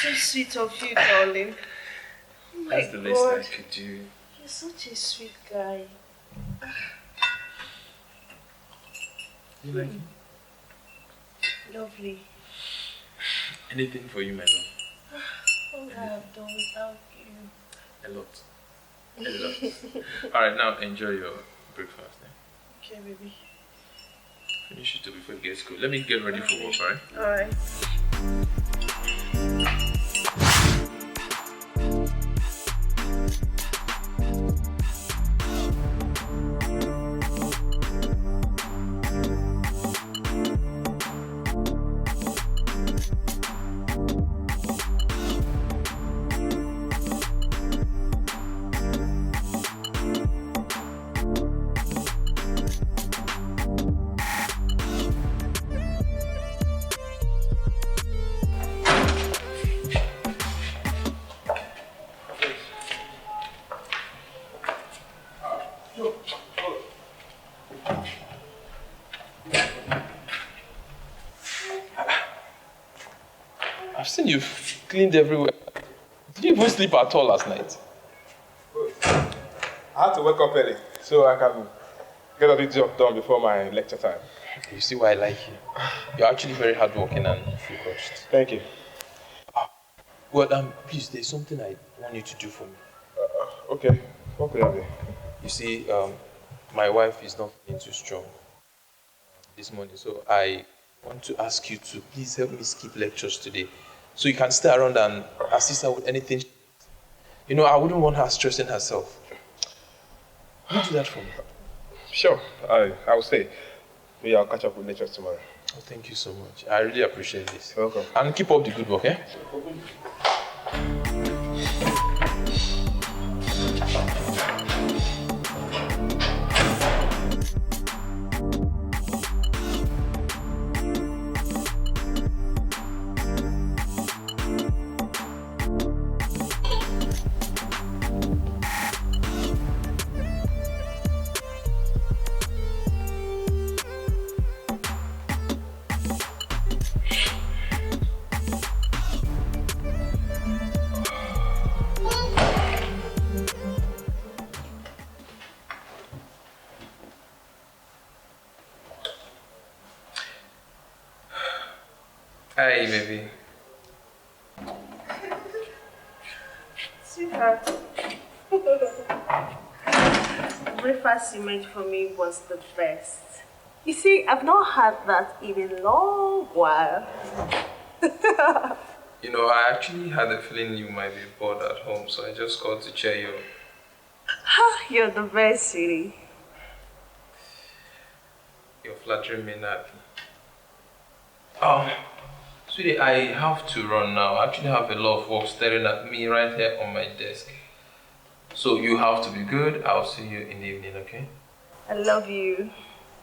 So sweet of you, darling. Oh my That's the least I could do. You're such a sweet guy. You like it? Lovely. Anything for you, my love. All I have done without you. A lot. A lot. Alright, now enjoy your breakfast. Okay, baby. Finish it before it gets cold. Let me get ready for work, alright? Alright. I've seen you've cleaned everywhere. Did you even sleep at all last night? I had to wake up early so I can get all the job done before my lecture time. You see why I like you. You're actually very hardworking and focused. Thank you. Well, please, there's something I want you to do for me. Okay. What could I be? You see, my wife is not feeling too strong this morning, so I want to ask you to please help me skip lectures today, so you can stay around and assist her with anything. You know, I wouldn't want her stressing herself. Will you do that for me? Sure, I will stay. Maybe I'll catch up with lectures tomorrow. Oh, thank you so much. I really appreciate this. You're welcome. And keep up the good work, eh? Hi, baby. Sweetheart. Breakfast you made for me was the best. You see, I've not had that in a long while. You know, I actually had a feeling you might be bored at home, so I just called to cheer you up. You're the best, sweetie. You're flattering me, Nappy. Sweetie, I have to run now. I actually have a lot of work staring at me right here on my desk. So you have to be good. I'll see you in the evening, okay? I love you.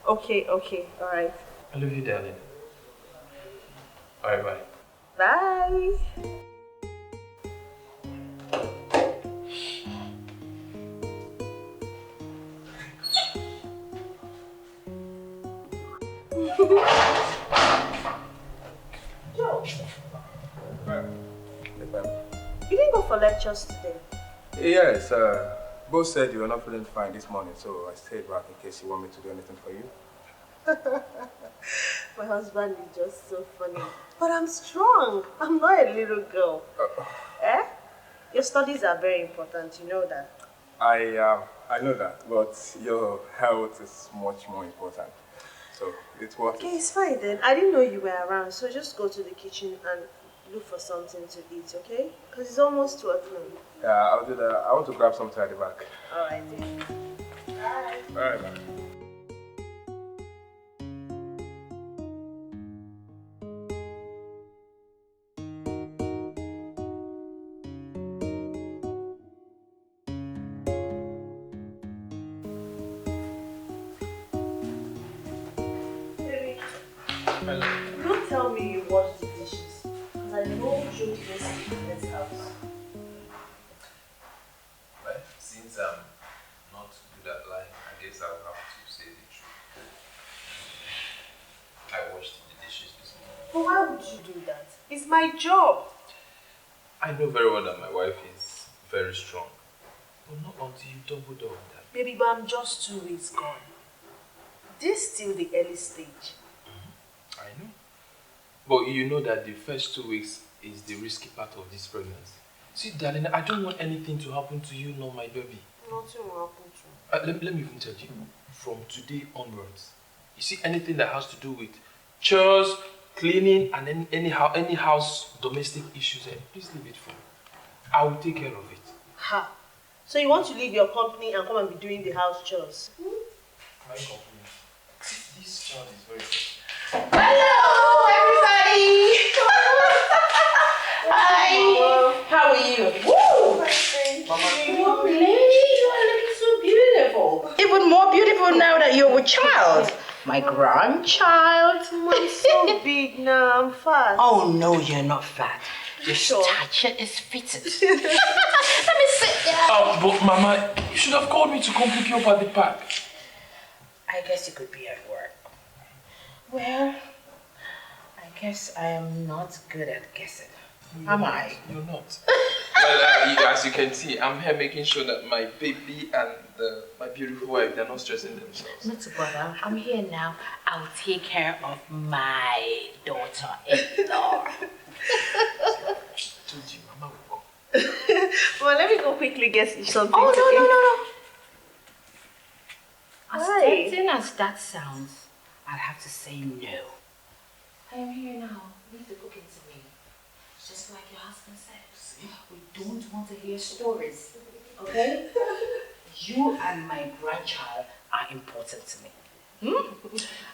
Okay, alright. I love you, darling. Alright, bye. Bye. Joe, you didn't go for lectures today. Yes, both said you were not feeling fine this morning, so I stayed back in case you want me to do anything for you. My husband is just so funny. But I'm strong. I'm not a little girl. Eh? Your studies are very important, you know that. I know that, but your health is much more important. So it's worth Okay, it. it's fine then. I didn't know you were around, so just go to the kitchen and look for something to eat, okay? Because it's almost 12 noon. Yeah, I'll do that. I want to grab something at the back. Alright then. Bye. Alright, man. Don't tell me you washed the dishes, because I know Joe lives in this house. Well, since I'm not good at lying, I guess I'll have to say the truth. I washed the dishes this morning. But why would you do that? It's my job. I know very well that my wife is very strong. But not until you double down on that. Baby, but I'm just 2 weeks gone. This is still the early stage. I know. But you know that the first 2 weeks is the risky part of this pregnancy. See, darling, I don't want anything to happen to you nor my baby. Nothing will happen to you. Let me even tell you, from today onwards, you see anything that has to do with chores, cleaning, and any house domestic issues, please leave it for me. I will take care of it. Ha! So you want to leave your company and come and be doing the house chores? My company. This child is very good. Hello, everybody! Hi! How are you? Woo! Mama. Lady, you are looking so beautiful. Even more beautiful now that you're with child. My grandchild. I'm so big now, I'm fat. Oh no, you're not fat. Your stature is fitted. Let me sit down. But Mama, you should have called me to come pick you up at the park. I guess you could be at work. Well, I guess I am not good at guessing. Am I? You're not. Well, as you can see, I'm here making sure that my baby and my beautiful wife, they're not stressing themselves. Not to bother. I'm here now. I'll take care of my daughter-in-law. I told you, Mama will come. Well, let me go quickly get something Oh, to eat. As Why? tempting as that sounds, I'll have to say no. I am here now. Leave the cooking to me. Just like your husband said. We don't want to hear stories. Okay? You and my grandchild are important to me.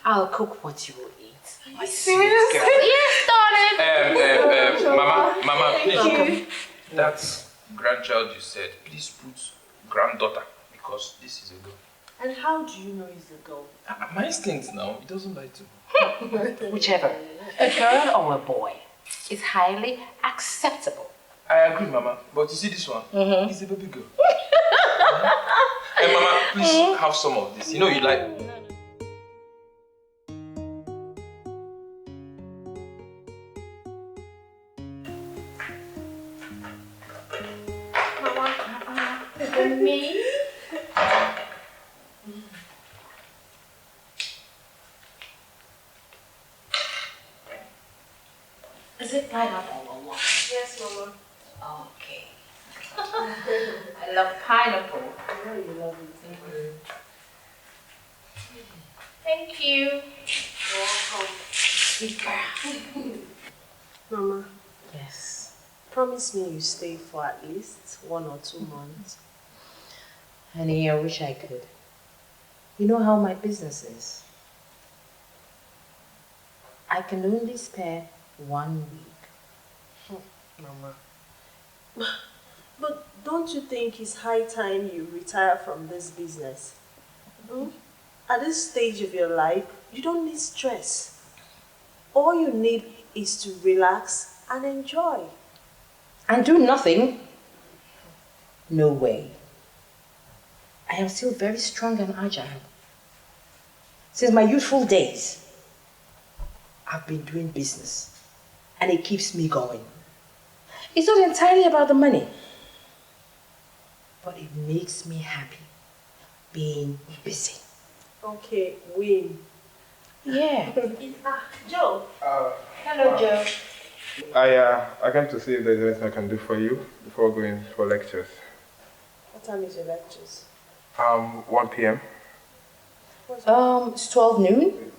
I'll cook what you will eat. My sweet girl. Yes, darling. Mama, please. That's grandchild you said. Please put granddaughter because this is a girl. And how do you know it's a girl? My instincts now, it doesn't lie to me. Whichever, a girl or a boy, is highly acceptable. I agree, Mama. But you see this one? It's a baby girl. Hey, Mama, please have some of this. You know you like. For me? Is it pineapple or what? Yes, Mama. Okay. I love pineapple. I know you love it. Thank you. You're welcome. Sweet girl. Mama, Yes. promise me you stay for at least 1 or 2 months. Honey, I wish I could. You know how my business is. I can only spare 1 week. Mama. But don't you think it's high time you retire from this business? At this stage of your life, you don't need stress. All you need is to relax and enjoy. And do nothing? No way. I am still very strong and agile. Since my youthful days, I've been doing business, and it keeps me going. It's not entirely about the money, but it makes me happy being busy. Okay, win. Yeah. Joe. Hello, Joe. I came to see if there's anything I can do for you before going for lectures. What time is your lectures? 1 p.m. It's 12 noon.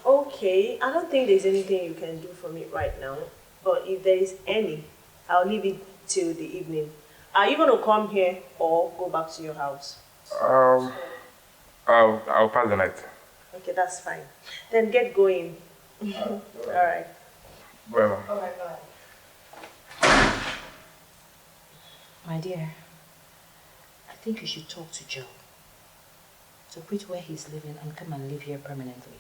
Okay. I don't think there's anything you can do for me right now. But if there is any, I'll leave it till the evening. Are you going to come here or go back to your house? I'll pass the night. Okay, that's fine. Then get going. All right. Whatever. All right, bye. My dear, I think you should talk to Joe to quit where he's living and come and live here permanently.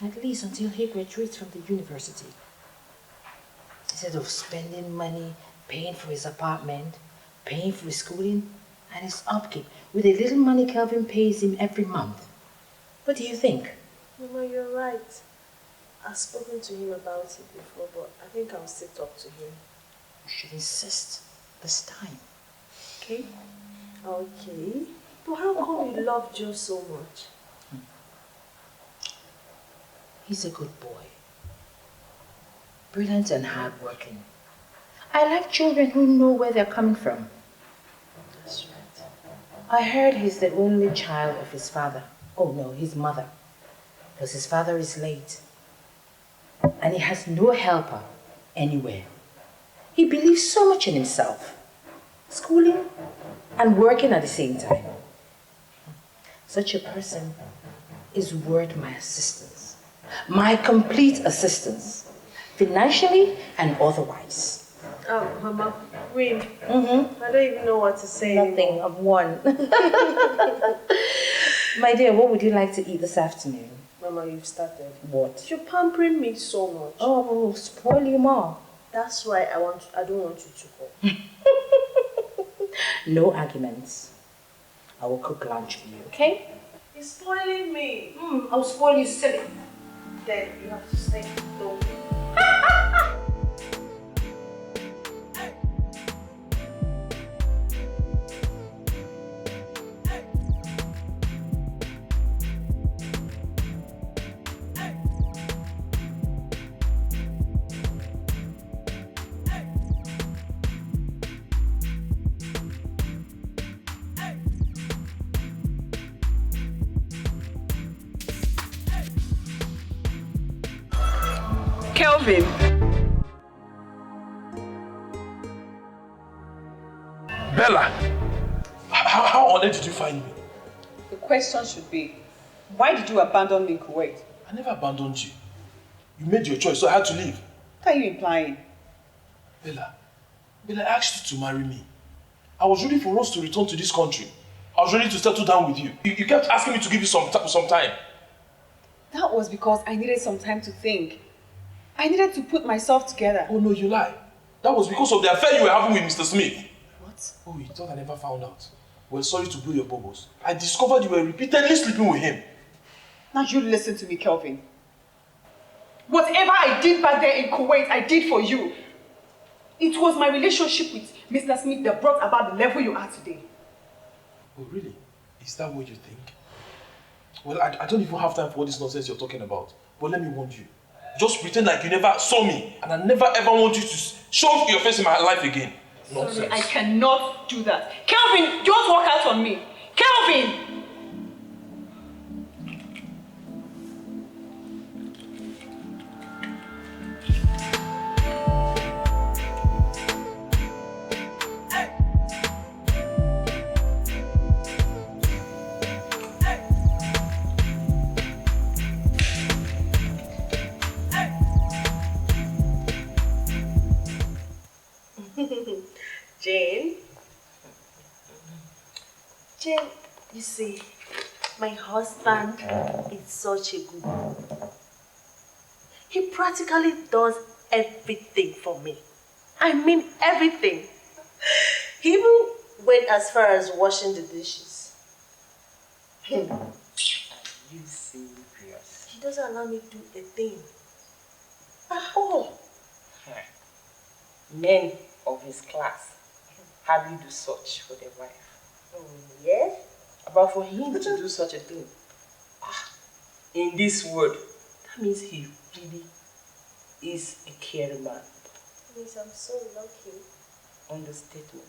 At least until he graduates from the university. Instead of spending money, paying for his apartment, paying for his schooling, and his upkeep with the little money Kelvin pays him every month. What do you think? Mama, you're right. I've spoken to him about it before, but I think I'll still talk to him. You should insist this time. Okay? Okay. But how come you love Joe so much? He's a good boy. Brilliant and hardworking. I like children who know where they're coming from. That's right. I heard he's the only child of his father. Oh no, his mother. Because his father is late. And he has no helper anywhere. He believes so much in himself. Schooling and working at the same time. Such a person is worth my assistance. My complete assistance. Financially and otherwise. Oh, Mama, Queen. Mm-hmm. I don't even know what to say Nothing, anymore. I've won. My dear, what would you like to eat this afternoon? Mama, you've started. What? You're pampering me so much. Oh, we'll spoil you more. That's why I don't want you to go. No arguments. I will cook lunch for you, okay? You're spoiling me. I'll spoil you silly. Then you have to stay. Don't. Kelvin. Bella! How on earth did you find me? The question should be, why did you abandon me in Kuwait? I never abandoned you. You made your choice, so I had to leave. What are you implying? Bella, I asked you to marry me. I was ready for us to return to this country. I was ready to settle down with you. You kept asking me to give you some time. That was because I needed some time to think. I needed to put myself together. Oh no, you lie. That was because of the affair you were having with Mr. Smith. What? Oh, you thought I never found out. Well, sorry to blow your bubbles. I discovered you were repeatedly sleeping with him. Now you listen to me, Kelvin. Whatever I did back there in Kuwait, I did for you. It was my relationship with Mr. Smith that brought about the level you are today. Oh, really? Is that what you think? Well, I don't even have time for all this nonsense you're talking about. But let me warn you. Just pretend like you never saw me. And I never ever want you to show your face in my life again. Nonsense. Sorry, I cannot do that. Kelvin, don't walk out on me. Kelvin! Jane, you see, my husband is such a good man. He practically does everything for me. I mean everything. He even went as far as washing the dishes. Are you serious? He doesn't allow me to do a thing. At all. Men of his class hardly do such for their wife. Oh, yeah? But for him to do such a thing, in this world, that means he really is a caring man. That means I'm so lucky. Understatement.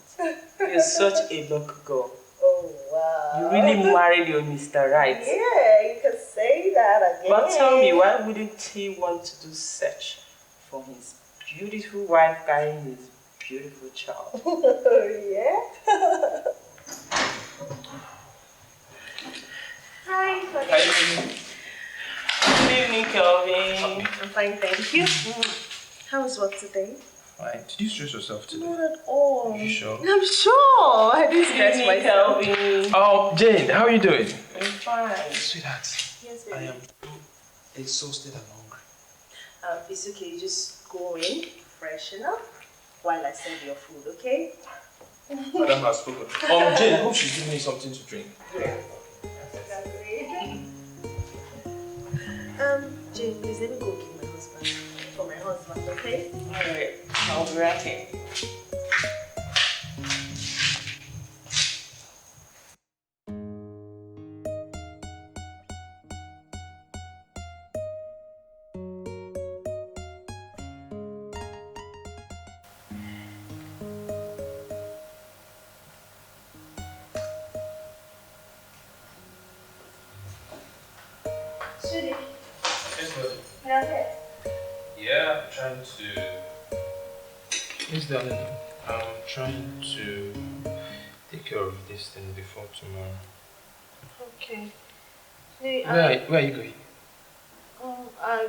You're such a lucky girl. Oh, wow. You really married your Mr. Right. Yeah, you can say that again. But tell me, why wouldn't he want to do search for his beautiful wife carrying his beautiful child? Yeah? Hi, honey. Good evening, Kelvin. I'm fine, thank you. How was work today? Fine. Did you stress yourself today? Not at all. Are you sure? I'm sure. I didn't stress Good myself. evening, Kelvin. Jane, how are you doing? I'm fine. Sweetheart, Yes, I baby. am exhausted and hungry. It's okay. You just go in, freshen up, while I serve your food, okay? Madam has spoken. Jane, I hope she's giving me something to drink. Jane, please let me go give my husband, okay? Alright, I'll be right here. Sweetie, Yes, darling. you're okay? Yeah, I'm trying to. Yes, darling. I'm trying to take care of this thing before tomorrow. Okay. Hey, Where are you going?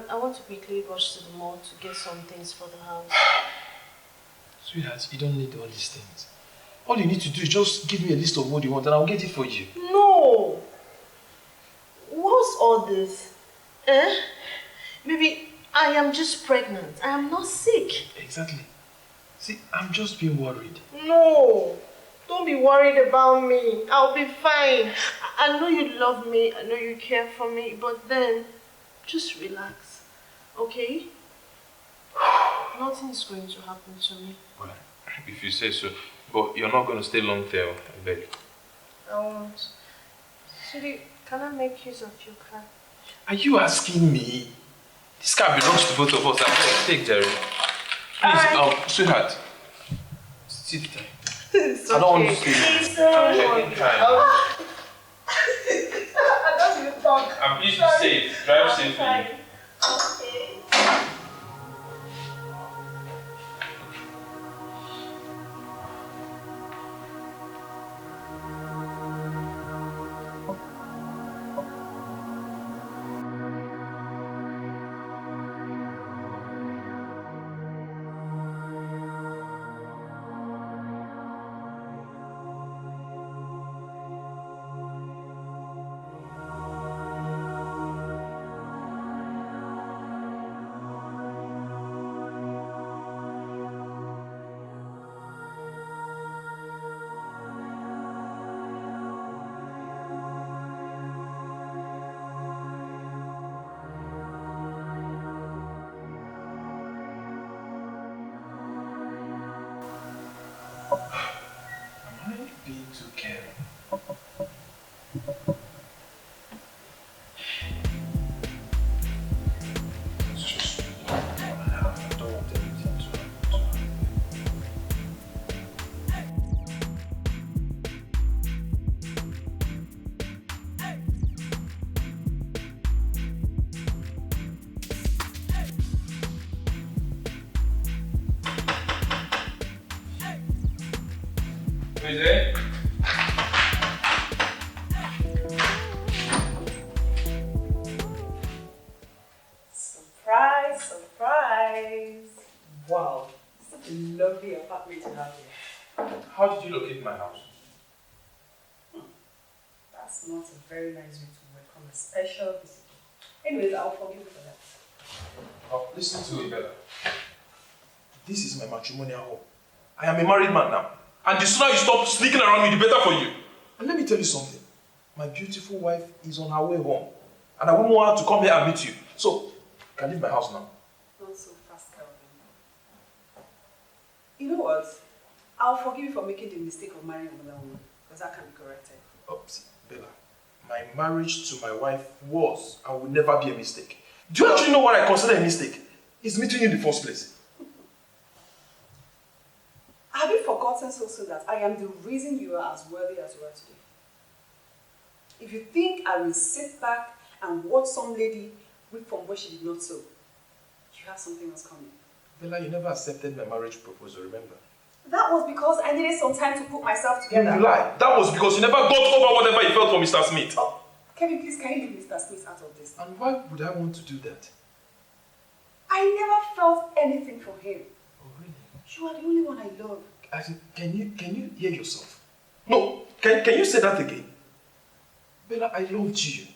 I want to quickly rush to the mall to get some things for the house. Sweetheart, you don't need all these things. All you need to do is just give me a list of what you want and I'll get it for you. No! What's all this? Maybe I am just pregnant. I am not sick. Exactly. See, I'm just being worried. No! Don't be worried about me. I'll be fine. I know you love me. I know you care for me. But then, just relax. Okay? Nothing's going to happen to me. Well, if you say so. But you're not going to stay long there, I beg. I won't. Sweetie, can I make use of your car? Are you asking me? This car belongs to both of us. I take Jerry. Please, sweetheart. Sit there. It's I don't want to okay. stay. It's alright. I don't even talk. I'm pleased to say it. Drive safely. Okay. Am I being too caring? It's just I don't want everything to Who is it? Surprise, surprise. Wow, such a lovely apartment to have here. How did you locate my house? That's not a very nice way to welcome a special visitor. Anyways, I'll forgive you for that. Oh, listen to it, Bella. This is my matrimonial home. I am a married man now. And the sooner you stop sneaking around me, the better for you. And let me tell you something. My beautiful wife is on her way home. And I wouldn't want her to come here and meet you. So, you can leave my house now. Not so fast, Calvin. You know what? I'll forgive you for making the mistake of marrying another woman. Because that can be corrected. Oh, see, Bella, my marriage to my wife was and will never be a mistake. Do you actually know what I consider a mistake? It's meeting you in the first place. Have you forgotten so soon that I am the reason you are as worthy as you are today? If you think I will sit back and watch some lady reap from where she did not sow, you have something else coming. Bella, you never accepted my marriage proposal, remember? That was because I needed some time to put myself together. You lie. That was because you never got over whatever you felt for Mr. Smith. Oh, Kevin, please, can you leave Mr. Smith out of this? And why would I want to do that? I never felt anything for him. Oh, really? You are the only one I love. Can you hear yourself? No, can you say that again? Bella, I loved you.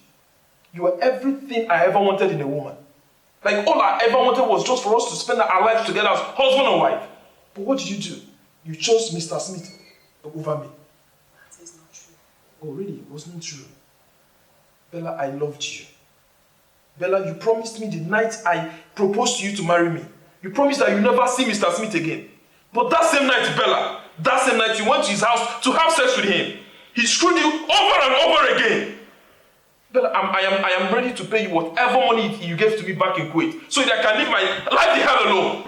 You were everything I ever wanted in a woman. Like, all I ever wanted was just for us to spend our life together as husband and wife. But what did you do? You chose Mr. Smith over me. That is not true. Oh, really? It wasn't true. Bella, I loved you. Bella, you promised me the night I proposed to you to marry me You promised that you never see Mr. Smith again. But that same night, Bella, that same night you went to his house to have sex with him. He screwed you over and over again. Bella, I am ready to pay you whatever money you gave to me back in Kuwait so that I can live my life the hell alone.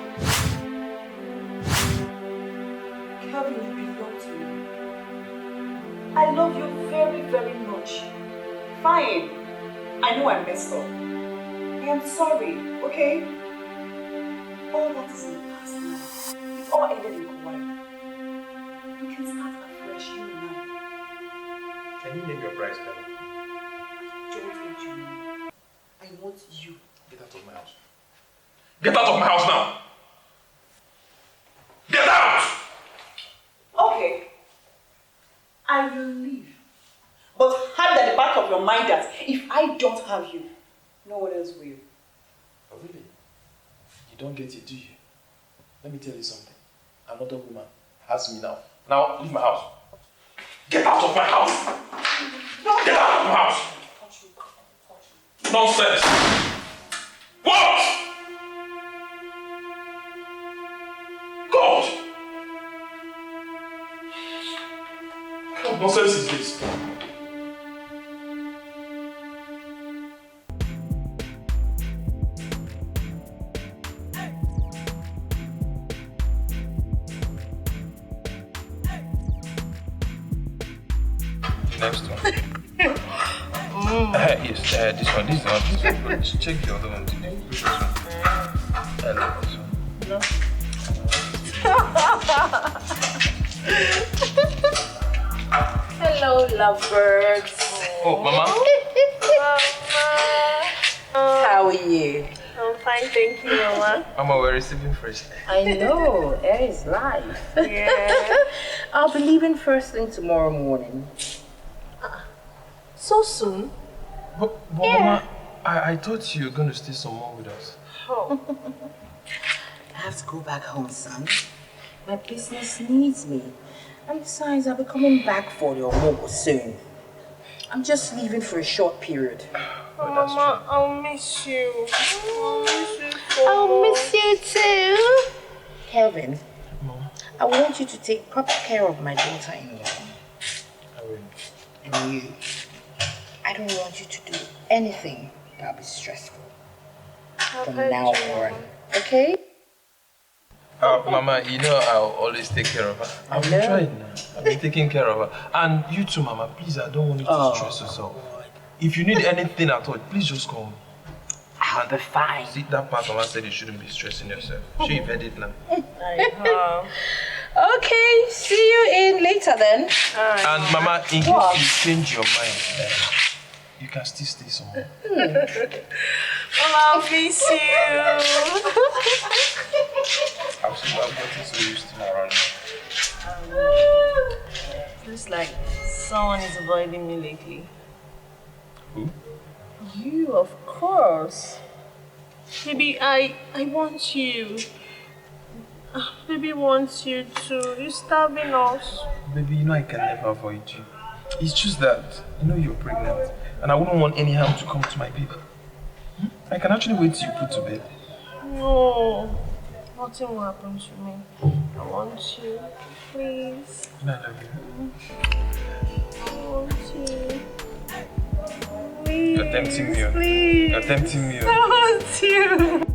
Calvin, you belong to me. I love you very, very much. Fine. I know I messed up. I am sorry, okay? All that is in the past now. It all ended in Kauai. We can start afresh, you and I. Can you name your price, Bella? I don't want you. I want you. Get out of my house. Get out of my house now! Get out! Okay. I will leave. But have at the back of your mind that if I don't have you, no one else will. Oh, really? You don't get it, do you? Let me tell you something. Another woman has me now. Now, leave my house. Get out of my house! Get out of my house! Nonsense! What? God! What nonsense is this? Next one. Yes, this one. This one. Just check the other one. Which one? I like this one. No. Hello, lovebirds. Oh, Mama. How are you? I'm fine, thank you, Mama. Mama, we're receiving first. I know, air is life. Yeah. I'll be leaving first thing tomorrow morning. So soon? But Mama, I thought you were going to stay some more with us. Oh. I have to go back home, son. My business needs me. And besides, I'll be coming back for your more soon. I'm just leaving for a short period. Oh, Mama, I'll miss you. I'll miss you so I'll miss much. you too. Kelvin, Mama, I want you to take proper care of my daughter-in-law. I will. And you. I don't want you to do anything that'll be stressful from now on. Okay? Mama, you know I'll always take care of her. I've been trying now. I've been taking care of her. And you too, Mama, please, I don't want you to stress yourself. If you need anything at all, please just call me. I'll be fine. See, that part Mama said you shouldn't be stressing yourself. She heard it now. Okay, see you in later then. And Mama, in case you change your mind, you can still stay somewhere. Mama, I'll miss you. I've gotten so used to her around. Looks like someone is avoiding me lately. Who? You, of course. Baby, I want you. Baby wants you too. You're starving us. Baby, you know I can never avoid you. It's just that, you know you're pregnant. And I wouldn't want any harm to come to my baby. I can actually wait till you put to bed. No. Nothing will happen to me. I want you. Please. And I love you. I want you. Please. You're tempting me. Please. You're tempting me. I want you.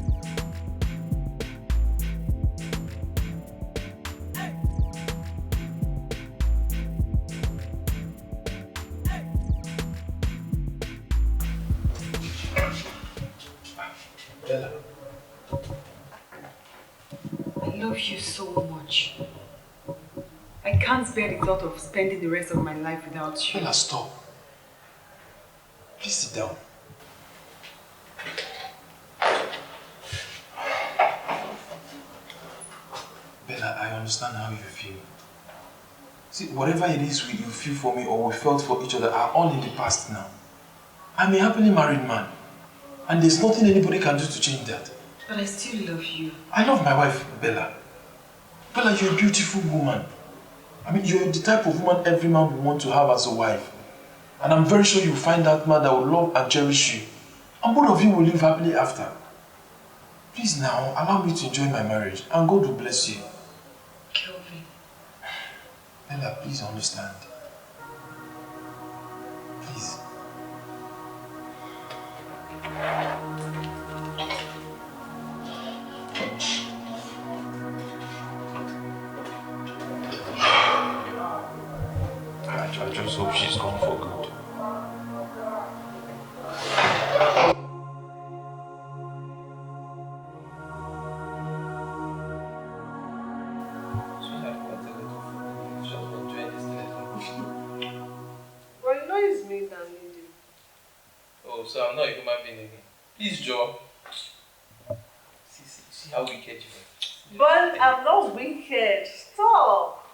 Bella. I love you so much. I can't bear the thought of spending the rest of my life without you. Bella, stop. Please sit down. Bella, I understand how you feel. See, whatever it is you feel for me or we felt for each other are all in the past now. I'm a happily married man. And there's nothing anybody can do to change that. But I still love you. I love my wife, Bella. Bella, you're a beautiful woman. I mean, you're the type of woman every man would want to have as a wife. And I'm very sure you'll find that man that will love and cherish you. And both of you will live happily after. Please now, allow me to enjoy my marriage and God will bless you. Kelvin. Ella, please understand. Please. I just hope she's gone for good. Well, you know it's me that need you. Oh, so I'm not a human being again. Please, Joe. See how wicked you are. But I'm not wicked. Stop.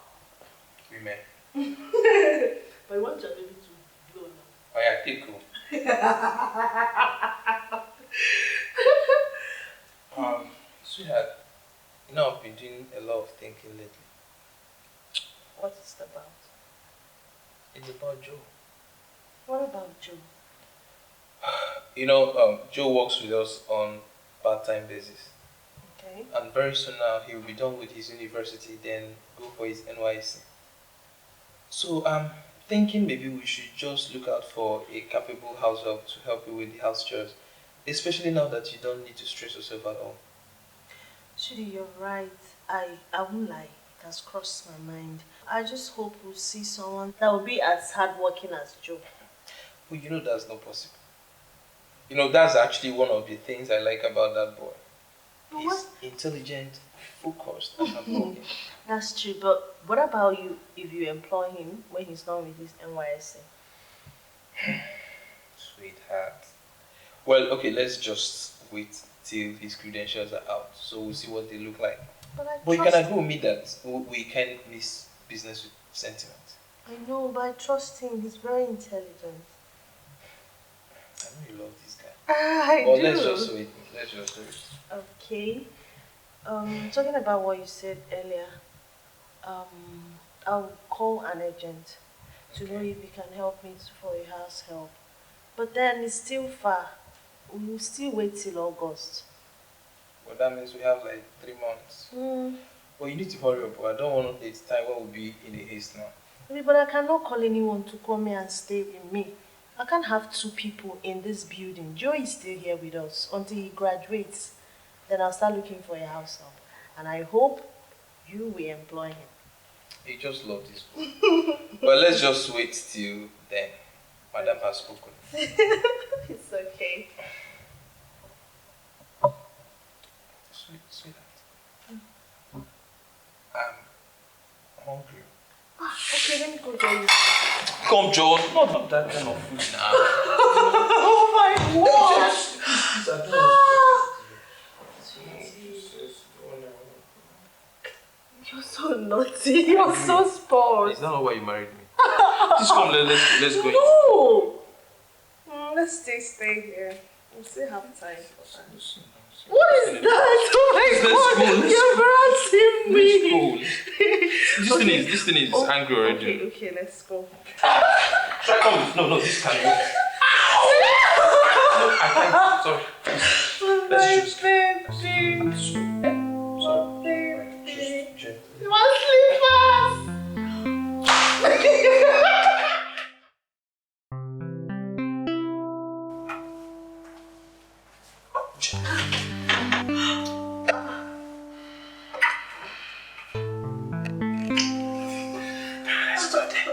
Women. But you want your baby to blow now. Oh yeah, take cool. Sweetheart, you know I've been doing a lot of thinking lately. What is it about? It's about Joe. What about Joe? You know, Joe works with us on part-time basis. Okay. And very soon now he will be done with his university, then go for his NYC. So I'm thinking maybe we should just look out for a capable house help to help you with the house chores, especially now that you don't need to stress yourself at all. Shudi, you're right. I won't lie. It has crossed my mind. I just hope we'll see someone that will be as hardworking as Joe. But you know that's not possible. You know, that's actually one of the things I like about that boy. He's intelligent, focused, and hardworking. That's true, but what about you if you employ him when he's done with his NYSC? Sweetheart. Well, okay, let's just wait till his credentials are out, so we'll see what they look like. But you can agree with me that we can't miss business with sentiment. I know, but I trust him. He's very intelligent. I know you love this guy. I Well, do. let's just wait. Let's just wait. Okay. Talking about what you said earlier, I'll call an agent to know if he can help me for a house help. But then it's still far. We will still wait till August. Well, that means we have like 3 months. Well, you need to hurry up. I don't want it time when we'll be in a haste now. But I cannot call anyone to come here and stay with me. I can't have 2 people in this building. Joe is still here with us until he graduates. Then I'll start looking for a house help. And I hope you will employ him. He just loved this book. But let's just wait till then. Madam has spoken. It's okay. Sweetheart. I'm hungry. Okay, let me go get you. Come, Joe. Not that kind of food now. Oh my God! Please, I don't You're so naughty. You're so spoiled. Is that not why you married me? Just come, let's go. No! Let's stay here. We'll still have time for that. What is that? Oh my God! You're embarrassing me. This thing is angry already. Okay, let's go. Try come. No, this can't go. No, I can't. Sorry. Let's just. Sorry. Just gently. My slippers! Let's go there.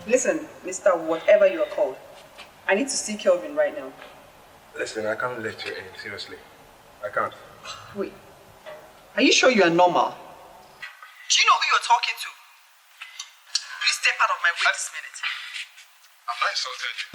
Listen, Mr. Whatever you are called, I need to see Kelvin right now. Listen, I can't let you in, seriously. I can't. Wait, are you sure you are normal? Do you know who you're talking to? Will you step out of my way this minute? I'm not insulted you.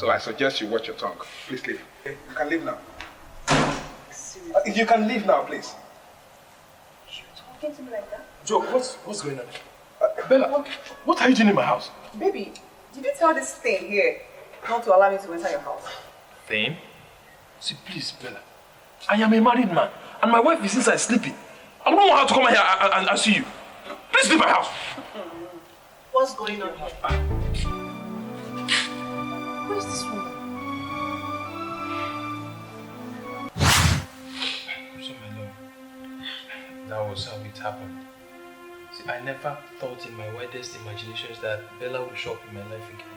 So I suggest you watch your tongue. Please leave. Okay? You can leave now. You can leave now, please. You're talking to me like that? Joe, what's going on? Bella, what are you doing in my house? Baby, did you tell this thing here not to allow me to enter your house? Thing? See, please, Bella. I am a married man, and my wife is inside sleeping. I don't know how to come here and see you. Please leave my house. What's going on here? Who is this woman? So, my love, that was how it happened. See, I never thought in my wildest imaginations that Bella would show up in my life again.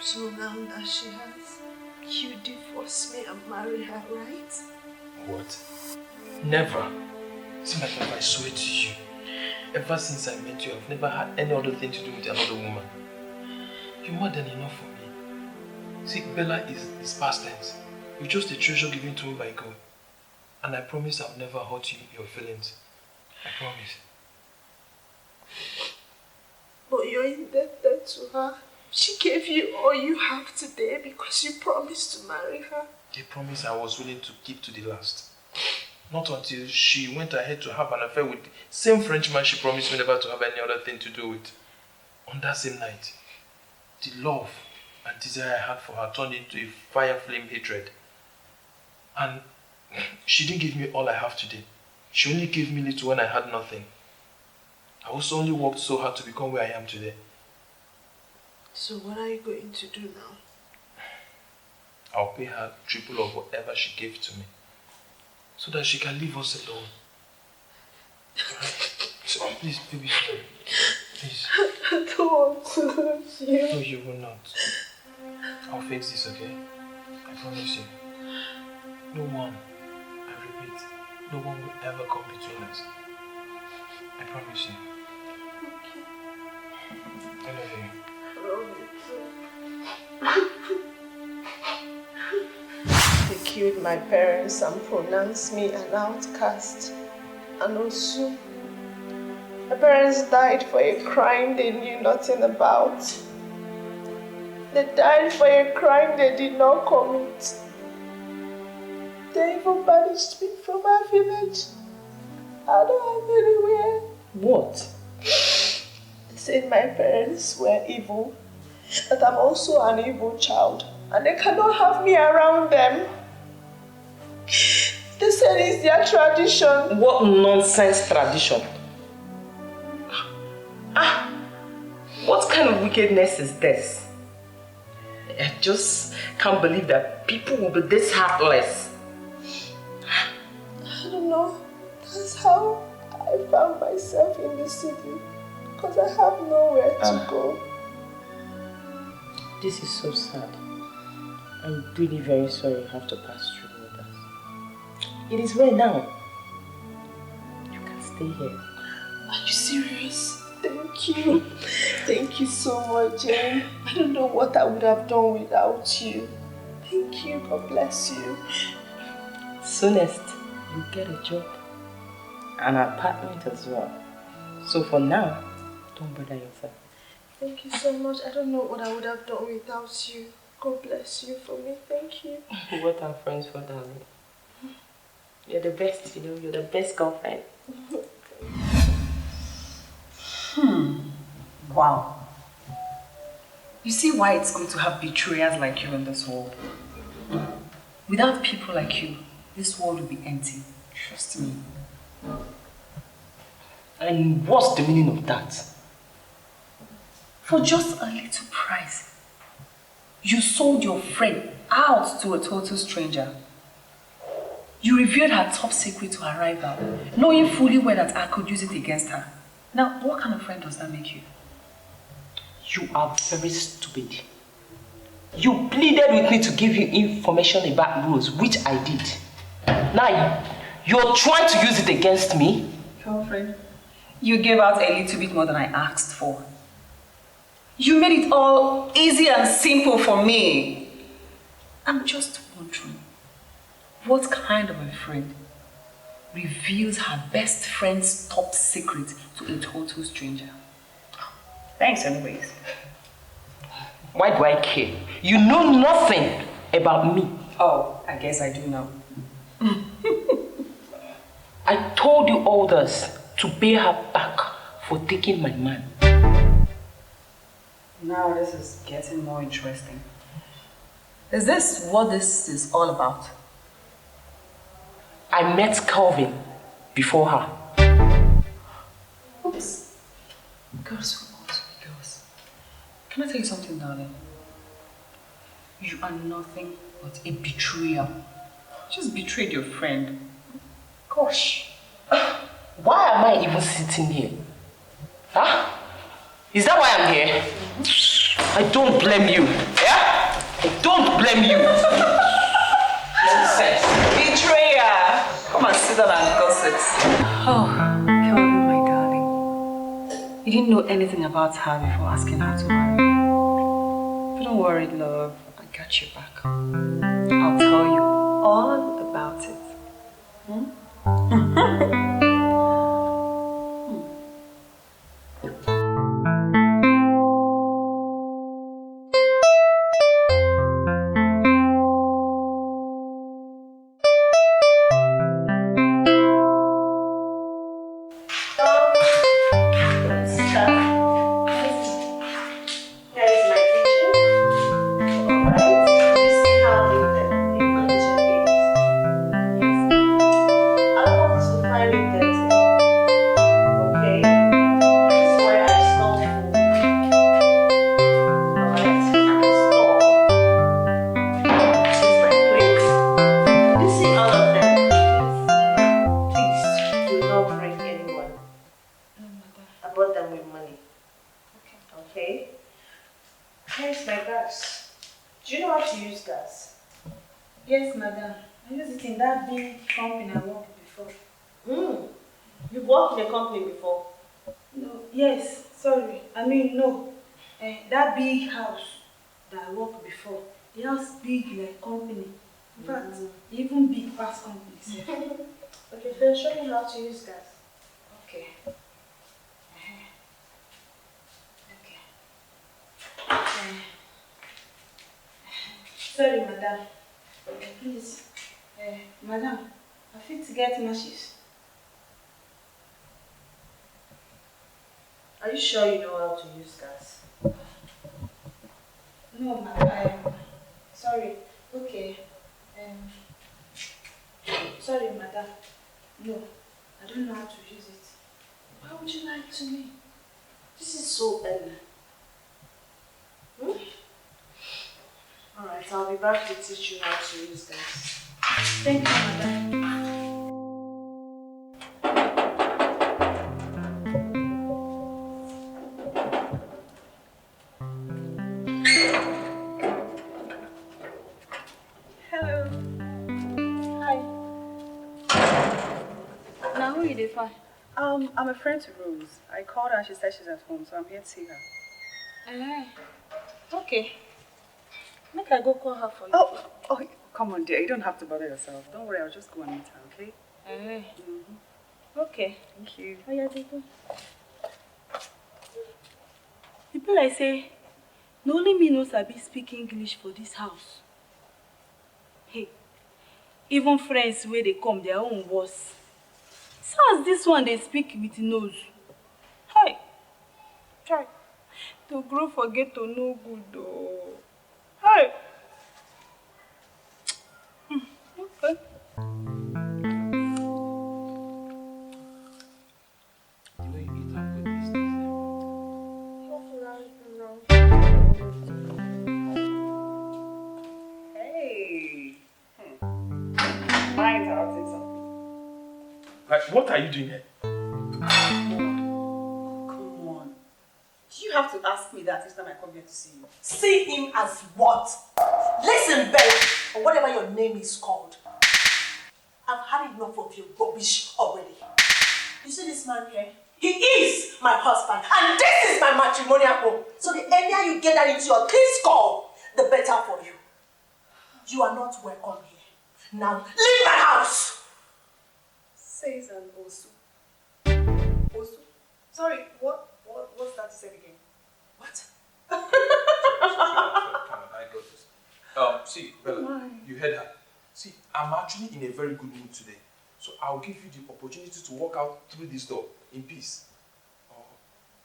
So now that she has, you divorce me and marry her, right? What? Never. See, my love, I swear to you, ever since I met you, I've never had any other thing to do with another woman. You're more than enough for me. See, Bella is past tense. You're just a treasure given to me by God. And I promise I'll never hurt your feelings. I promise. But you're indebted to her. She gave you all you have today because you promised to marry her. A promise I was willing to keep to the last. Not until she went ahead to have an affair with the same Frenchman she promised me never to have any other thing to do with. On that same night, the love and desire I had for her turned into a fire flame hatred. And she didn't give me all I have today. She only gave me little when I had nothing. I also only worked so hard to become where I am today. So what are you going to do now? I'll pay her triple of whatever she gave to me, so that she can leave us alone. So please, baby, please. I don't want to lose you. No, you will not. I'll fix this, okay? I promise you. No one, I repeat, no one will ever come between us. I promise you. Okay. I love you. They killed my parents and pronounced me an outcast. And also, my parents died for a crime they knew nothing about. They died for a crime they did not commit. They even banished me from our village. I don't have anywhere. What? They said my parents were evil, that I'm also an evil child, and they cannot have me around them. They said it's their tradition. What nonsense tradition? What kind of wickedness is this? I just can't believe that people will be this heartless. I don't know. That's how I found myself in the city, because I have nowhere to go. This is so sad. I'm really very sorry you have to pass through all that. It is well now. You can stay here. Are you serious? Thank you. Thank you so much, Jane. I don't know what I would have done without you. Thank you. God bless you. Soonest, you get a job. An apartment as well. So for now, don't bother yourself. Thank you so much. I don't know what I would have done without you. God bless you for me. Thank you. What are friends for, darling? You're the best, you know. You're the best girlfriend. Wow. You see why it's good to have betrayers like you in this world? Without people like you, this world would be empty. Trust me. And what's the meaning of that? For just a little price, you sold your friend out to a total stranger. You revealed her top secret to her rival, knowing fully well that I could use it against her. Now, what kind of friend does that make you? You are very stupid. You pleaded with me to give you information about Rose, which I did. Now, you're trying to use it against me? Girlfriend, you gave out a little bit more than I asked for. You made it all easy and simple for me. I'm just wondering, what kind of a friend reveals her best friend's top secret to a total stranger? Thanks anyways. Why do I care? You know nothing about me. Oh, I guess I do now. I told you all this to pay her back for taking my man. Now this is getting more interesting. Is this what this is all about? I met Calvin before her. Oops. Girls. Can I tell you something, darling? You are nothing but a betrayer. Just betrayed your friend. Gosh. Why am I even sitting here? Huh? Is that why I'm here? I don't blame you. Yeah? I don't blame you. Nonsense. Betrayer! Come and sit down and gossip. Oh, Kelvin, my darling. You didn't know anything about her before asking her to marry. But don't worry, love. I got your back. I'll tell you all about it. Yes, madam. I used it in that big company I worked before. You've worked in a company before? No. Yes, sorry. I mean, no. That big house that I worked before, the house big like company. In fact, even big past companies. Okay, then show me how to use gas. Okay. Sorry, madam. Please, madam, I fit to get matches. Are you sure you know how to use gas? No, madam. Sorry. Okay. Sorry, madam. No, I don't know how to use it. Why would you lie to me? This is so early. Alright, I'll be back to teach you how to use gas. Thank you, madam. Hello. Hi. Now who you dey find? I'm a friend to Rose. I called her and she said she's at home, so I'm here to see her. Okay. Make I go call her for you. Oh, come on, dear. You don't have to bother yourself. Don't worry, I'll just go and meet her, okay? Okay. Thank you. Oh, yeah, they go. People like say, no only me no sabi speak English for this house. Hey, even friends where they come, their own worse. So as this one they speak with nose. Hi. Try. To grow forget to know good though. Hi. Okay. The way you eat and put these things Hey. Mind I'll say something. Like, what are you doing here? Come on. Do you have to ask me that each time I come here to see you? See him as what? Listen, Bella, or whatever your name is called. I've had enough of your rubbish already. You see this man here? He is my husband, and this is my matrimonial home. So the earlier you get that into your kids' call, the better for you. You are not welcome here. Now, leave my house! Says an Osu. Osu? Sorry, what's that you said again? What? I got this. See, Bella, you heard her. See, I'm actually in a very good mood today. So I'll give you the opportunity to walk out through this door in peace. Or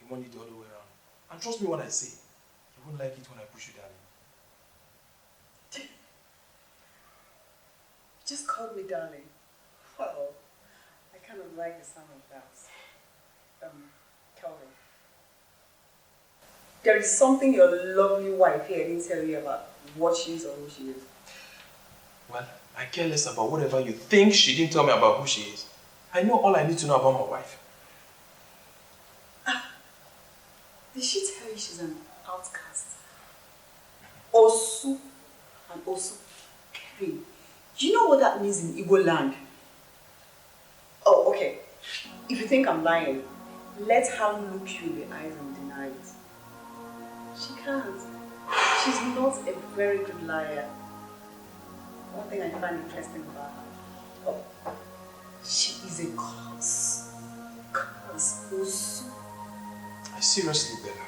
you want it the other way around. And trust me when I say, you won't like it when I push you down. Just call me darling. Well, I kind of like the sound of that. Calvin. There is something your lovely wife here didn't tell you about what she is or who she is. Well, I care less about whatever you think she didn't tell me about who she is. I know all I need to know about my wife. Did she tell you she's an outcast? Osu and Osu. Kevin, do you know what that means in Igbo land? Oh, okay. If you think I'm lying, let her look you in the eyes and deny it. She can't. She's not a very good liar. One thing I find interesting about her. Oh, she is a curse. Curse. Osu. Seriously, Bella.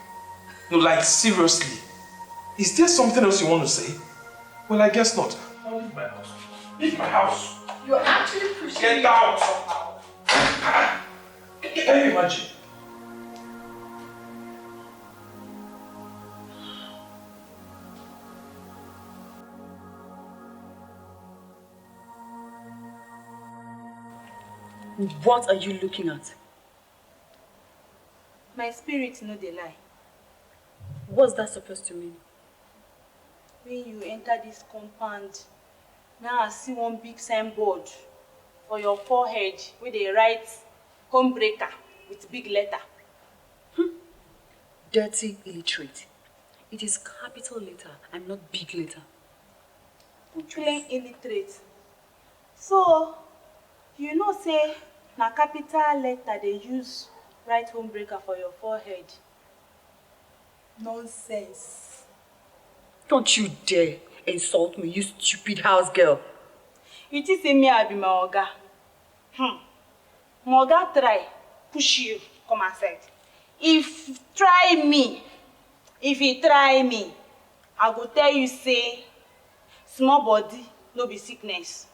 No, like seriously. Is there something else you want to say? Well, I guess not. Now leave my house. Leave my house. You're actually pushing Get me out! somehow. Can you imagine? What are you looking at? My spirit no dey lie. What's that supposed to mean? When you enter this compound, now I see one big signboard for your forehead where they write homebreaker with big letter. Dirty illiterate. It is capital letter and not big letter. Plain illiterate. So, you know say na capital letter they use write homebreaker for your forehead. Nonsense. Don't you dare insult me, you stupid house girl. You think say me I be my oga? My oga try push you come outside. If he try me, I go tell you say small body no be sickness.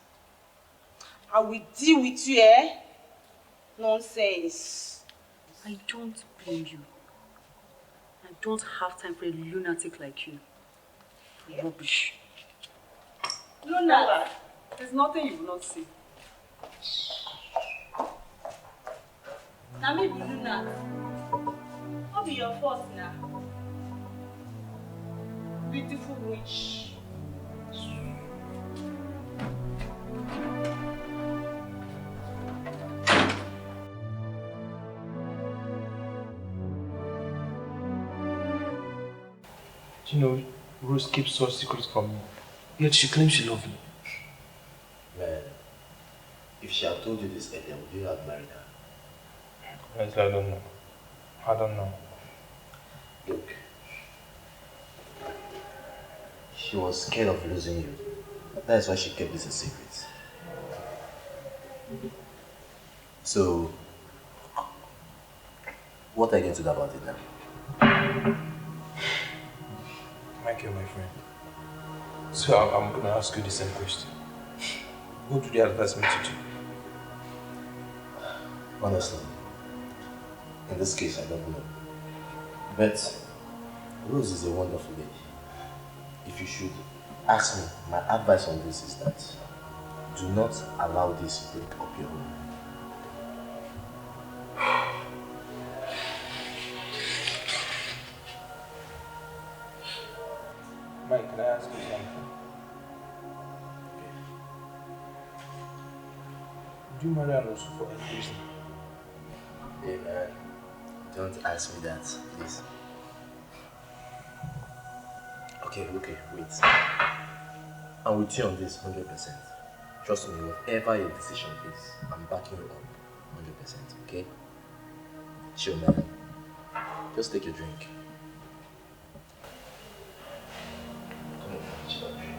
I will deal with you, eh? Nonsense. I don't blame you. I don't have time for a lunatic like you. Rubbish. Luna. There's nothing you will not see. Na me be Luna. What be your fault now? Beautiful witch. You know, Rose keeps such secrets from me. Yet she claims she loves me. Man, if she had told you this earlier, would you have married her? Yes, I don't know. I don't know. Look, she was scared of losing you. That's why she kept this a secret. So, what are you going to do about it now? Michael, my friend. So I'm going to ask you the same question. What do they advise me to do? Honestly, in this case, I don't know. But Rose is a wonderful lady. If you should ask me, my advice on this is that do not allow this to break up your home. Mike, can I ask you something? Do you marry Anosu for any reason? Hey man, don't ask me that, please. Okay, wait. I'm with you on this 100%. Trust me, whatever your decision is, I'm backing you up 100%, okay? Chill, man. Just take your drink. Come on, chill and drink.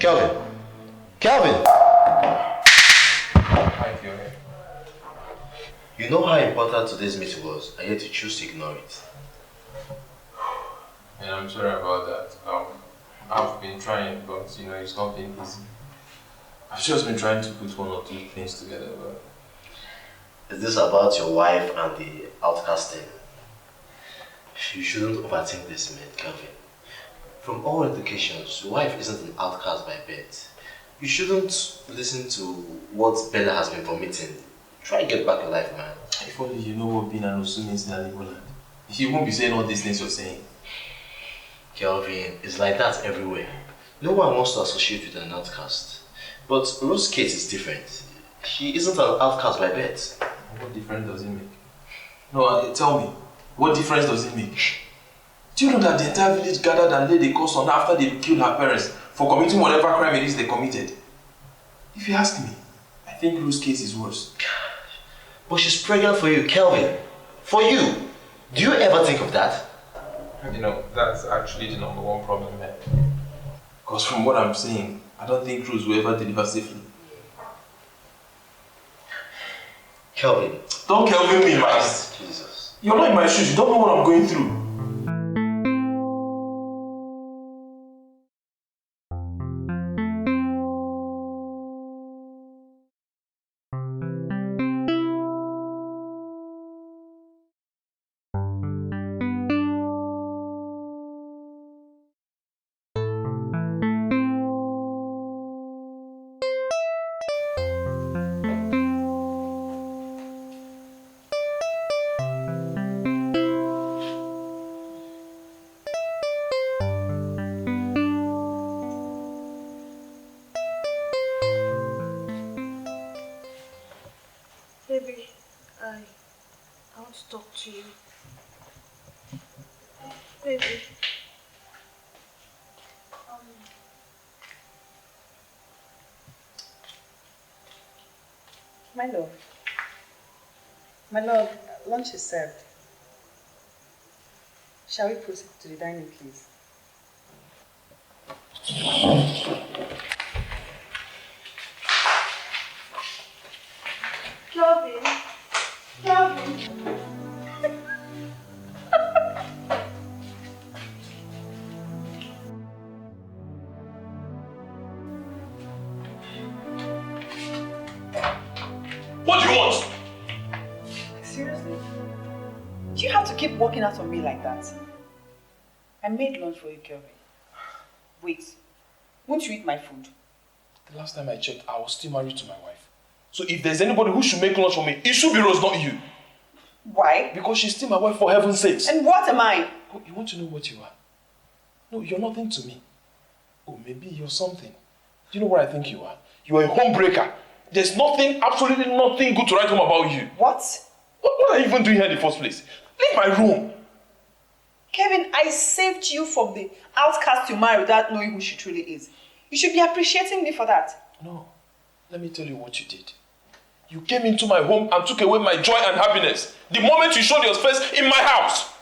Kelvin! Kelvin! Hi, Fiona. You know how important today's meeting was, and yet you choose to ignore it. And I'm sorry about that. I've been trying, but it's not been easy. I've just been trying to put one or two things together, but... Is this about your wife and the outcasting? You shouldn't overthink this, man, Kelvin. From all indications, your wife isn't an outcast by birth. You shouldn't listen to what Bella has been vomiting. Try and get back your life, man. If only you know what being an Osu means in Nollywood. You won't be saying all these things you're saying. Kelvin, it's like that everywhere. No one wants to associate with an outcast. But Rose's case is different. She isn't an outcast by birth. What difference does it make? No, tell me, what difference does it make? Do you know that the entire village gathered and laid a curse on her after they killed her parents for committing whatever crime it is they committed? If you ask me, I think Rose's case is worse. But she's pregnant for you, Kelvin. For you. Do you ever think of that? That's actually the number one problem, man. Because from what I'm saying, I don't think Rose will ever deliver safely. Kelvin. Don't Kelvin me, man. Jesus. You're not in my shoes. You don't know what I'm going through. Baby, I want to talk to you. Baby. My love. My love, lunch is served. Shall we proceed to the dining, please? Kelvin. Kelvin. What do you want? Seriously? Do you have to keep walking out on me like that? I made lunch for you, Kelvin. Wait, won't you eat my food? The last time I checked, I was still married to my wife. So if there's anybody who should make lunch for me, it should be Rose, not you. Why? Because she's still my wife, for heaven's sakes. And what am I? Oh, you want to know what you are? No, you're nothing to me. Oh, maybe you're something. Do you know what I think you are? You are a homebreaker. There's nothing, absolutely nothing good to write home about you. What? What are you even doing here in the first place? Leave my room. Kevin, I saved you from the outcast you married without knowing who she truly is. You should be appreciating me for that. No. Let me tell you what you did. You came into my home and took away my joy and happiness the moment you showed your face in my house.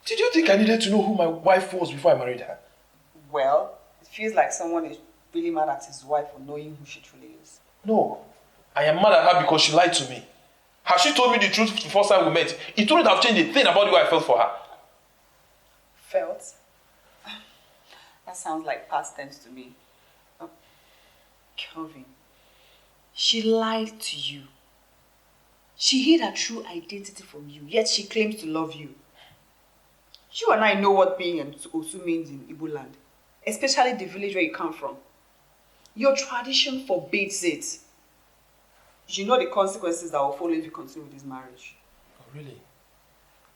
Did you think I needed to know who my wife was before I married her? Well, it feels like someone is really mad at his wife for knowing who she truly is. No. I am mad at her because she lied to me. Had she told me the truth the first time we met, it wouldn't have changed a thing about the way I felt for her. Felt? That sounds like past tense to me. Kelvin, she lied to you. She hid her true identity from you, yet she claims to love you. You and I know what being an Osu means in Igbo land, especially the village where you come from. Your tradition forbids it. You know the consequences that will follow if you continue with this marriage. Oh, really?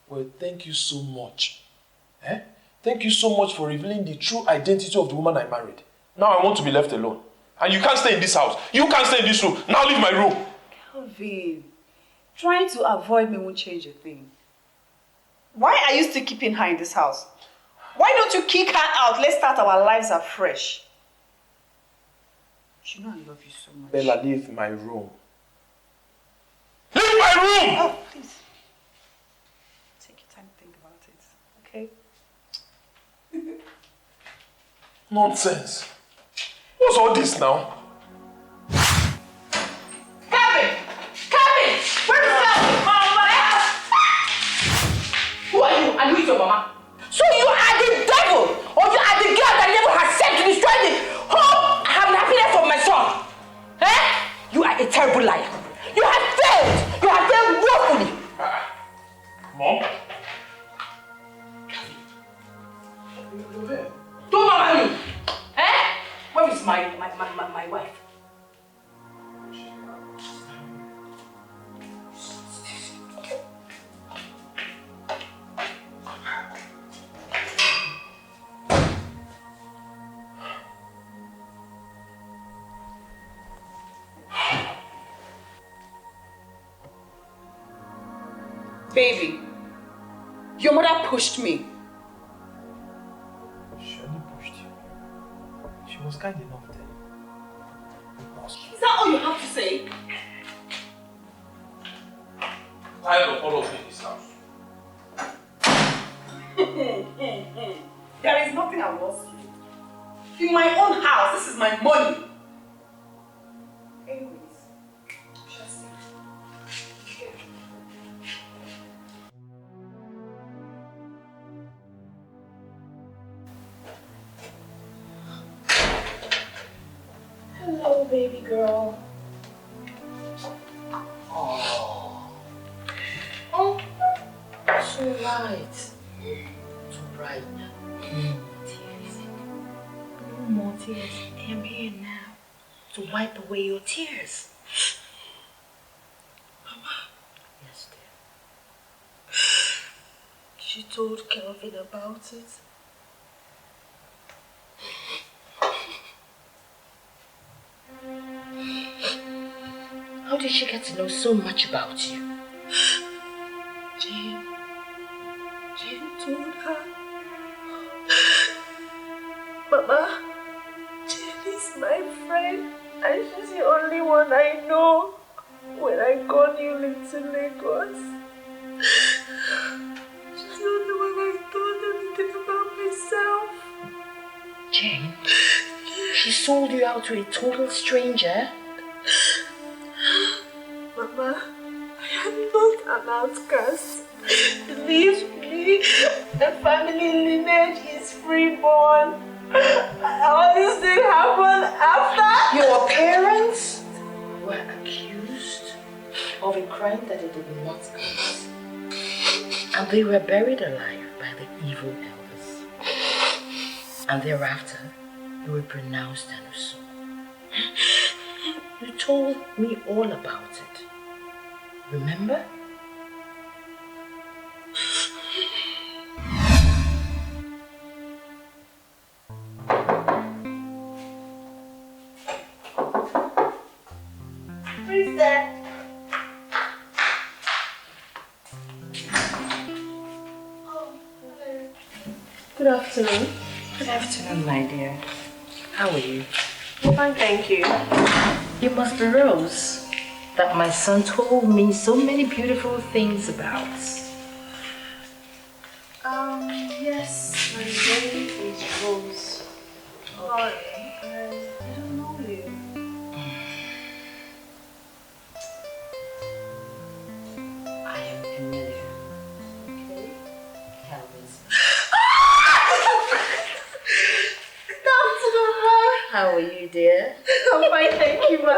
Well, thank you so much. Thank you so much for revealing the true identity of the woman I married. Now I want to be left alone. And you can't stay in this house. You can't stay in this room. Now leave my room. Kelvin, trying to avoid me won't change a thing. Why are you still keeping her in this house? Why don't you kick her out? Let's start our lives afresh. You know I love you so much. Bella, leave my room. Leave my room! Oh, please. Take your time to think about it, okay? Nonsense. What's all this now? Kevin! Kevin! Where is Kevin? Mama! Who are you? And who is your mama? So you are the devil! Or you are the girl that never has sent to destroy the hope and happiness of my son? Eh? You are a terrible liar. You have failed! You have failed woefully! Mom? Don't marry me! Eh? Where is my wife? Baby, your mother pushed me. She only pushed you. She was kind enough then. Is that all you have to say? Tired of all of you in this house. There is nothing I lost you. In my own house, this is my money. Anyways, just see. Hello, baby girl. Oh, so right. So bright. Tears. No more tears. I'm here now to wipe away your tears. Mama. Yes, dear. She told Kelvin about it. How did she get to know so much about you? Jane told her. Mama, Jane is my friend and she's the only one I know when I got you into Lagos. She's the only one I told anything about myself. Jane, she sold you out to a total stranger? Mama, I am not an outcast. Believe me, the family lineage is freeborn. All this did happen after. Your parents were accused of a crime that they did not commit. And they were buried alive by the evil elders. And thereafter, you were pronounced an usurper. You told me all about it. Remember? Who's there? Oh, hello. Good afternoon. Good afternoon, my dear. How are you? I'm fine, thank you. You must be Rose, that my son told me so many beautiful things about. Yes, my name is Rose. But I don't know you. I am Emilia. Okay? Calvin's. How are you, dear? I'm fine, thank you, ma.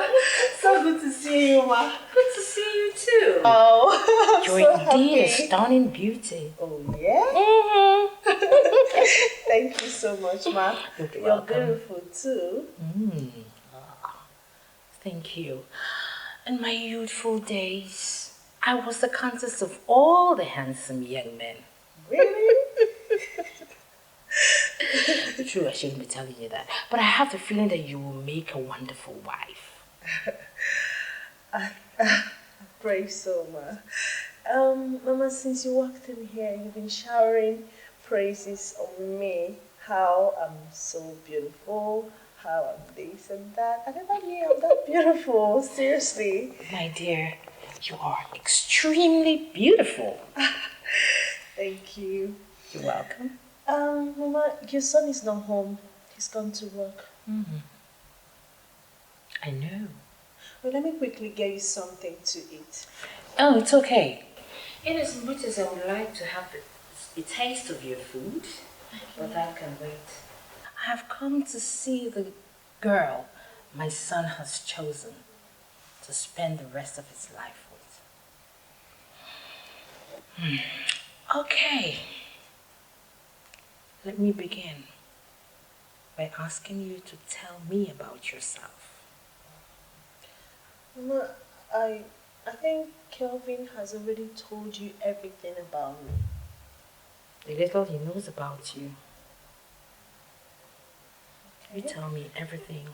So good to see you, ma. Good to see you too. Oh, I'm You're so indeed a happy. stunning beauty. Oh, yeah? Mm-hmm. Thank you so much, ma. You're You're beautiful too. Thank you. In my youthful days, I was the contest of all the handsome young men. Really? True, I shouldn't be telling you that. But I have the feeling that you will make a wonderful wife. I pray so, ma. Mama, since you walked in here, you've been showering praises on me. How I'm so beautiful, how I'm this and that. I never knew I'm that beautiful, seriously. My dear, you are extremely beautiful. Thank you. You're welcome. Mama, your son is not home. He's gone to work. I know. Well, let me quickly get you something to eat. Oh, it's okay. In as much as I would like to have the taste of your food, but that can wait. I have come to see the girl my son has chosen to spend the rest of his life with. Okay. Let me begin by asking you to tell me about yourself. Mama, I think Kelvin has already told you everything about me. The little he knows about you. You tell me everything.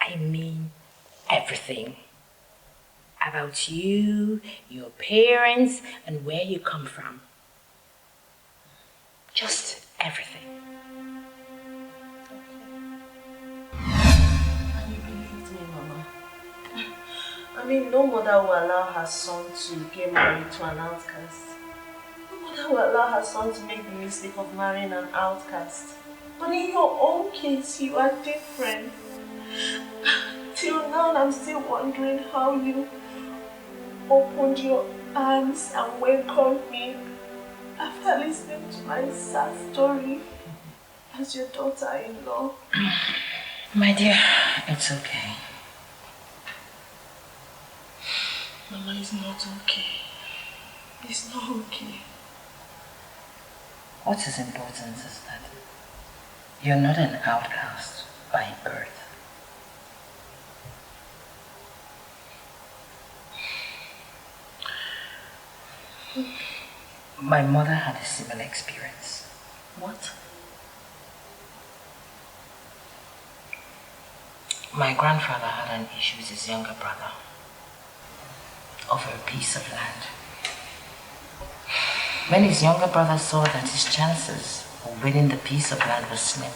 I mean everything. About you, your parents, and where you come from. Just everything. And you believed me, Mama. I mean, no mother will allow her son to get married to an outcast. No mother will allow her son to make the mistake of marrying an outcast. But in your own case, you are different. Till now, I'm still wondering how you opened your arms and welcomed me after listening to my sad story as your daughter-in-law. My dear, it's okay. Mama, it's not okay. It's not okay. What is important is that you're not an outcast by birth. My mother had a similar experience. What? My grandfather had an issue with his younger brother over a piece of land. When his younger brother saw that his chances of winning the piece of land were slim,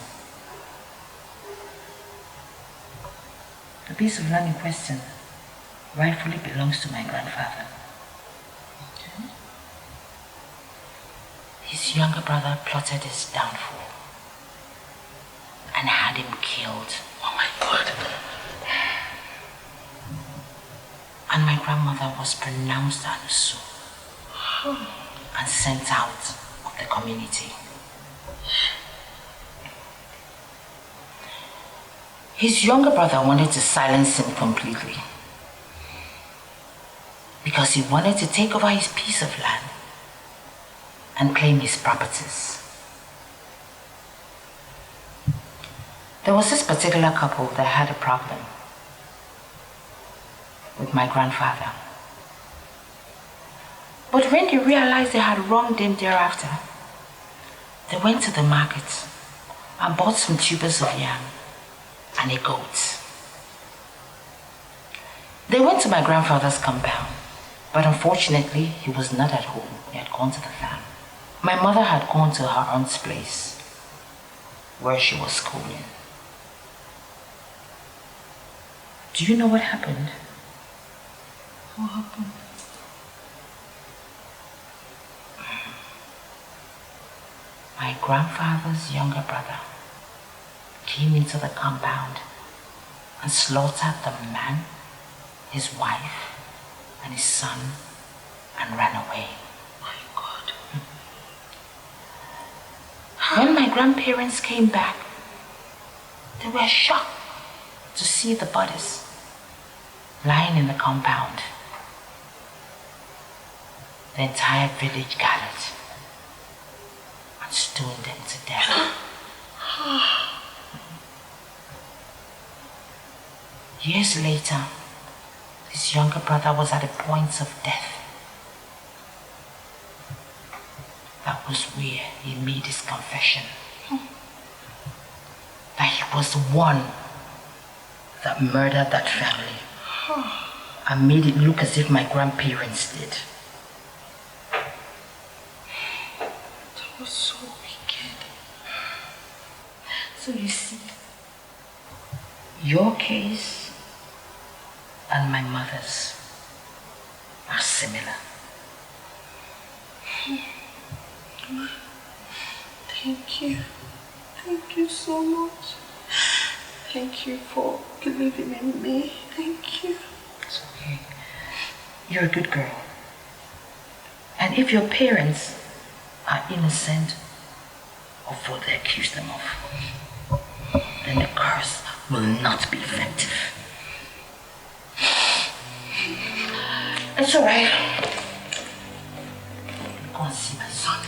the piece of land in question rightfully belongs to my grandfather. Okay. His younger brother plotted his downfall and had him killed. Oh my God. And my grandmother was pronounced Anusu and sent out of the community. His younger brother wanted to silence him completely because he wanted to take over his piece of land and claim his properties. There was this particular couple that had a problem with my grandfather. But when they realized they had wronged him thereafter, they went to the market and bought some tubers of yam and a goat. They went to my grandfather's compound, but unfortunately he was not at home. He had gone to the farm. My mother had gone to her aunt's place where she was schooling. Do you know what happened? What happened? My grandfather's younger brother came into the compound and slaughtered the man, his wife, and his son and ran away. My God. When my grandparents came back, they were shocked to see the bodies lying in the compound. The entire village gathered and stoned them to death. Years later, his younger brother was at the point of death. That was where he made his confession. That he was the one that murdered that family and made it look as if my grandparents did. That was so wicked. So you see, your case and my mother's are similar. Thank you. Thank you so much. Thank you for believing in me. Thank you. It's okay. You're a good girl. And if your parents are innocent of what they accuse them of, then the curse will not be effective. It's alright. Go and see my son.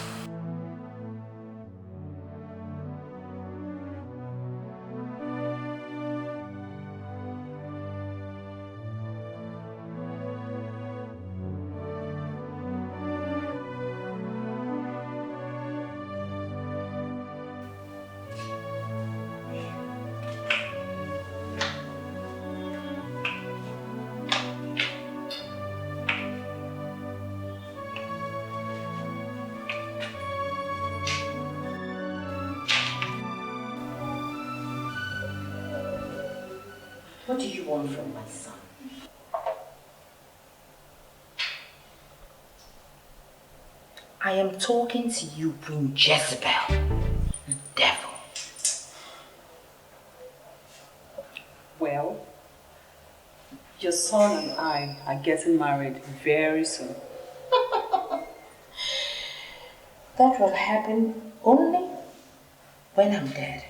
What do you want from my son? I am talking to you, Queen Jezebel, you devil. Well, your son and I are getting married very soon. That will happen only when I'm dead.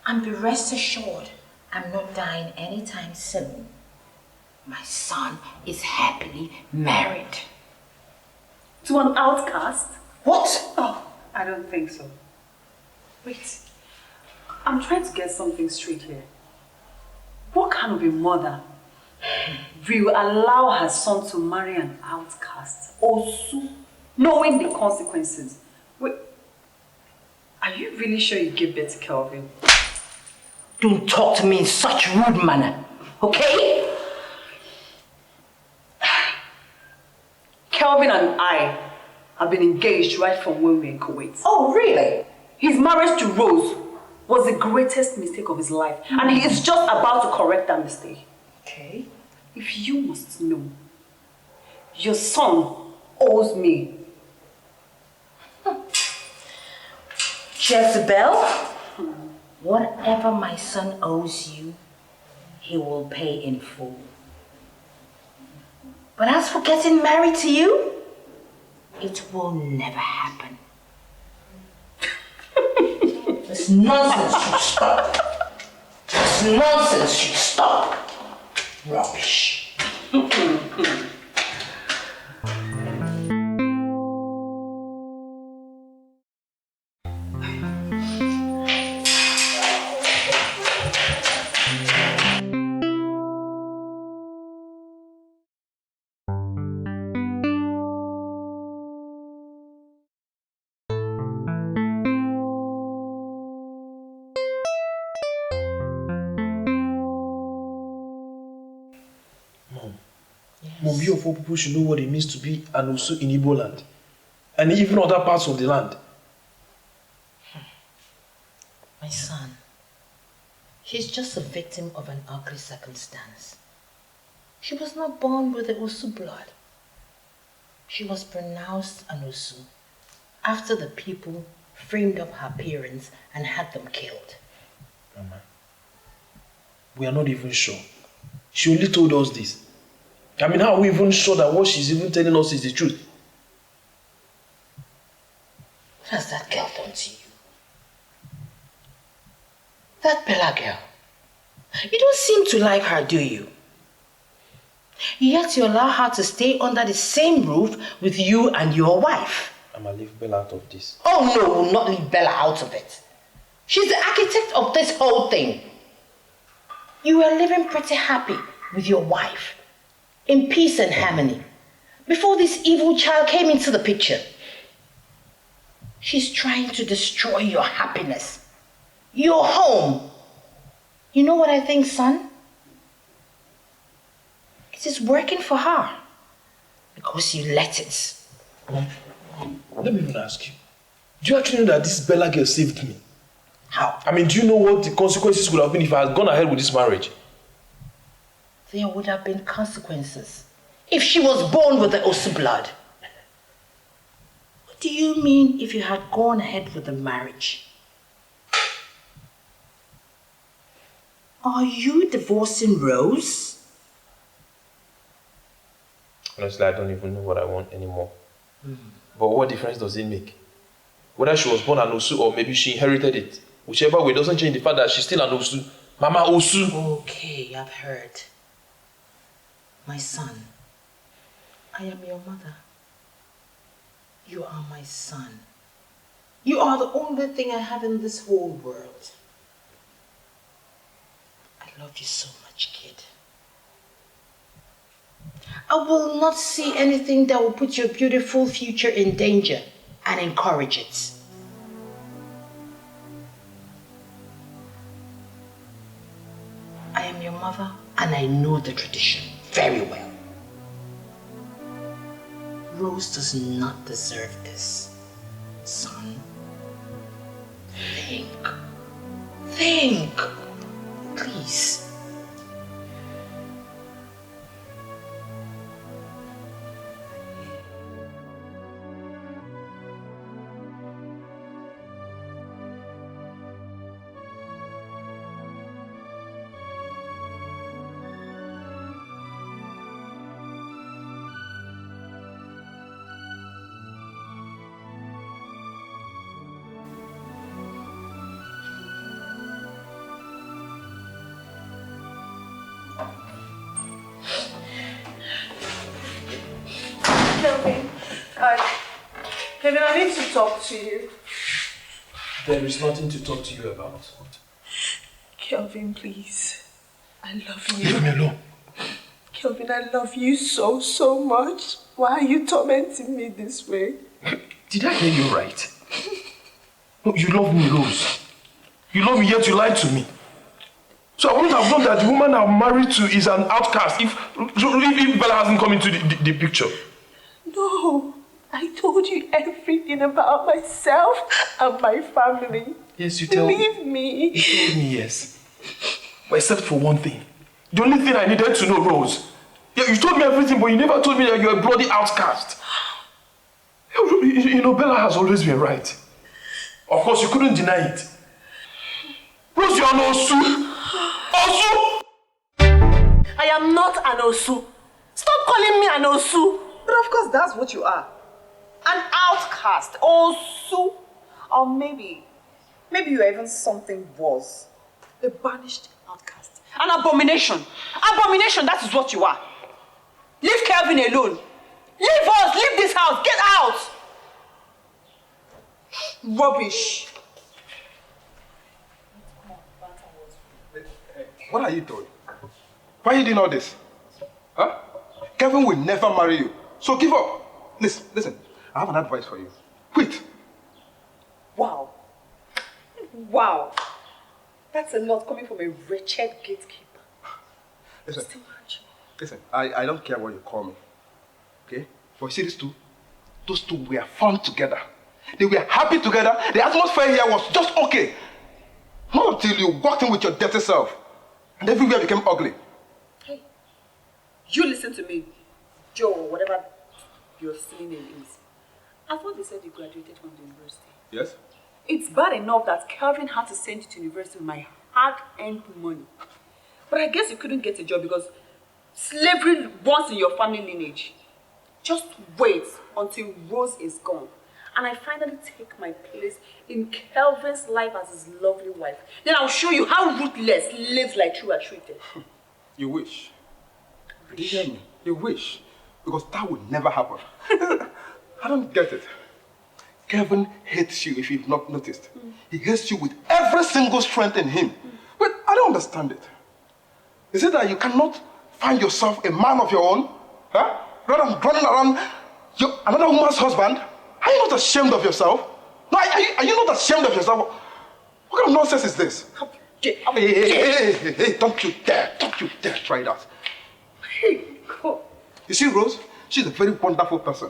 And be rest assured, I'm not dying anytime soon. My son is happily married. To an outcast? What? Oh, I don't think so. Wait, I'm trying to get something straight here. What kind of a mother will allow her son to marry an outcast, also knowing the consequences? Wait, are you really sure you gave birth to Kelvin? Don't talk to me in such rude manner, okay? Kelvin and I have been engaged right from when we were in Kuwait. Oh, really? His marriage to Rose was the greatest mistake of his life, and he is just about to correct that mistake. Okay. If you must know, your son owes me. Jezebel, whatever my son owes you, he will pay in full. But as for getting married to you, it will never happen. This nonsense should stop. This nonsense should stop. Rubbish. Mom, you of all people should know what it means to be an Osu in Igbo land. And even other parts of the land. My son, she's just a victim of an ugly circumstance. She was not born with the Osu blood. She was pronounced an Osu after the people framed up her parents and had them killed. Mama, we are not even sure. She only told us this. I mean, how are we even sure that what she's even telling us is the truth? What has that girl done to you? That Bella girl. You don't seem to like her, do you? Yet you allow her to stay under the same roof with you and your wife. I'm gonna leave Bella out of this. Oh no, we'll not leave Bella out of it. She's the architect of this whole thing. You were living pretty happy with your wife, in peace and harmony, before this evil child came into the picture. She's trying to destroy your happiness, your home. You know what I think, son? It is working for her because you let it. Let me even ask you. Do you actually know that this Bella girl saved me? How? I mean, do you know what the consequences would have been if I had gone ahead with this marriage? There would have been consequences if she was born with the Osu blood. What do you mean if you had gone ahead with the marriage? Are you divorcing Rose? Honestly, I don't even know what I want anymore. But what difference does it make? Whether she was born an Osu or maybe she inherited it. Whichever way doesn't change the fact that she's still an Osu. Mama Osu. Okay, I've heard. My son, I am your mother. You are my son. You are the only thing I have in this whole world. I love you so much, kid. I will not see anything that will put your beautiful future in danger and encourage it. I am your mother and I know the tradition very well. Rose does not deserve this, son. Think, please. Kevin, I need to talk to you. There is nothing to talk to you about. Kelvin, please. I love you. Leave me alone. Kelvin, I love you so, so much. Why are you tormenting me this way? Did I hear you right? No, you love me, Rose. You love me, yet you lied to me. So I wouldn't have known that the woman I'm married to is an outcast if Bella hasn't come into the picture. No, I told you everything about myself and my family. Yes, you tell me. Believe me. You told me, yes. But except for one thing. The only thing I needed to know, Rose. Yeah, you told me everything, but you never told me that you're a bloody outcast. You know, Bella has always been right. Of course, you couldn't deny it. Rose, you're an Osu. Osu! I am not an Osu. Stop calling me an Osu. But of course, that's what you are. An outcast, Osu. Or maybe you're even something worse. A banished outcast. An abomination. Abomination, that is what you are. Leave Kelvin alone. Leave us, leave this house, get out. Rubbish. What are you doing? Why are you doing all this? Huh? Kevin will never marry you. So give up. Listen. I have an advice for you. Quit. Wow. Wow. That's a lot coming from a wretched gatekeeper. Listen, I don't care what you call me. Okay? But you see these two? Those two were fun together. They were happy together. The atmosphere here was just okay. Not until you walked in with your dirty self. And everywhere became ugly. Hey, you listen to me. Joe, or whatever your silly name is. I thought they said you graduated from the university. Yes? It's bad enough that Calvin had to send you to university with my hard-earned money. But I guess you couldn't get a job because slavery runs in your family lineage. Just wait until Rose is gone. And I finally take my place in Calvin's life as his lovely wife. Then I'll show you how ruthless lives like you are treated. You wish. Did you hear me? You wish. Because that would never happen. I don't get it. Kevin hates you if you've not noticed. He hates you with every single strength in him. But I don't understand it. Is it that you cannot find yourself a man of your own? Huh? Rather than running around another woman's husband? Are you not ashamed of yourself? No, are you not ashamed of yourself? What kind of nonsense is this? Hey, don't you dare try that. Hey, God. You see, Rose, she's a very wonderful person.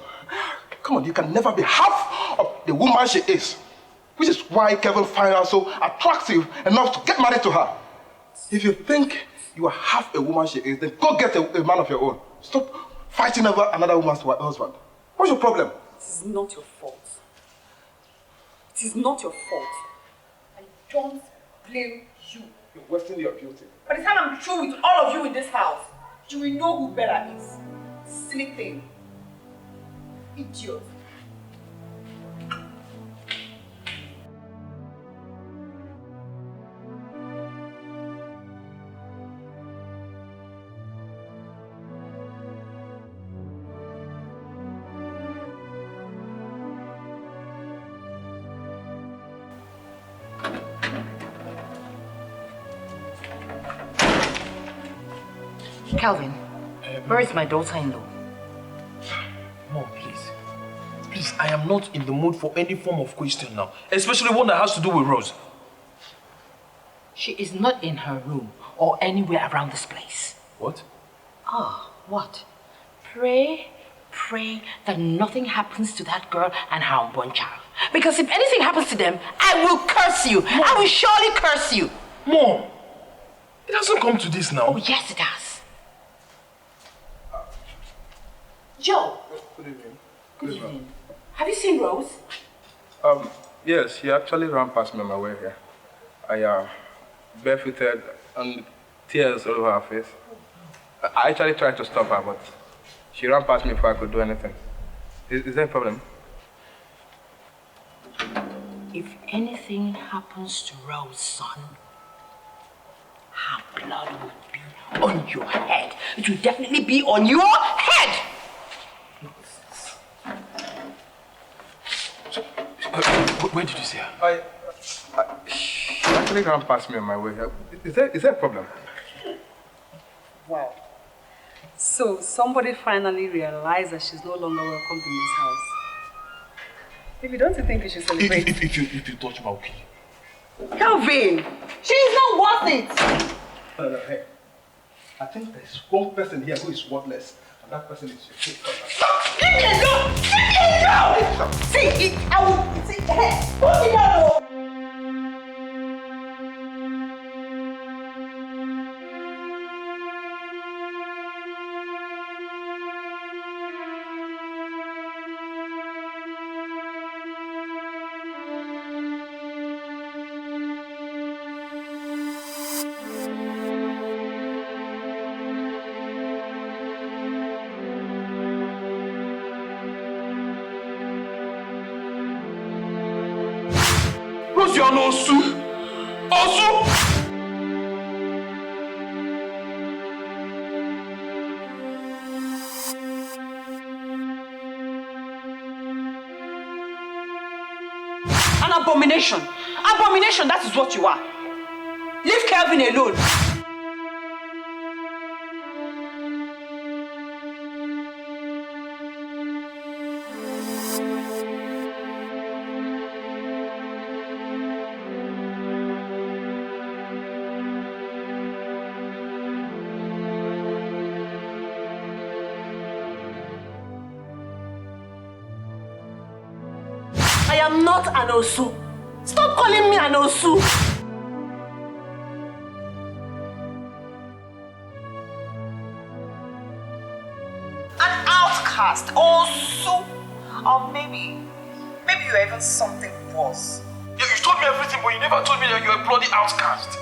Come on, you can never be half of the woman she is. Which is why Kevin found her so attractive enough to get married to her. If you think you are half a woman she is, then go get a man of your own. Stop fighting over another woman's husband. What's your problem? It is not your fault. It is not your fault. I don't blame you. You're wasting your beauty. By the time I'm through with all of you in this house, you will know who Bella is. Silly thing. Idiot. Calvin, where is my daughter-in-law? Mom, please. Please, I am not in the mood for any form of question now. Especially one that has to do with Rose. She is not in her room or anywhere around this place. What? Ah, what? Pray that nothing happens to that girl and her unborn child. Because if anything happens to them, I will curse you. Mom. I will surely curse you. Mom, it hasn't come to this now. Oh, yes, it has. Joe. Good evening. Good evening. Have you seen Rose? Yes, she actually ran past me on my way here. I barefooted and tears all over her face. I actually tried to stop her, but she ran past me before I could do anything. Is there a problem? If anything happens to Rose, son, her blood will be on your head. It will definitely be on your head! Where did you see her? She actually ran past me on my way here. Is there a problem? Wow. So somebody finally realized that she's no longer welcome in this house. Baby, don't you think we should celebrate? If you touch my okay. Calvin! She's not worth it! Hey. I think there's one person here who is worthless, and that person is your Leave me alone! Leave me alone! See, I will... See, hey, put me down! Rose, you are no Osu! Osu! An abomination! Abomination, that is what you are! Leave Calvin alone! I am not an Osu. Stop calling me an Osu. An outcast, Osu. Or maybe you're even something worse. You told me everything, but you never told me that you're a bloody outcast.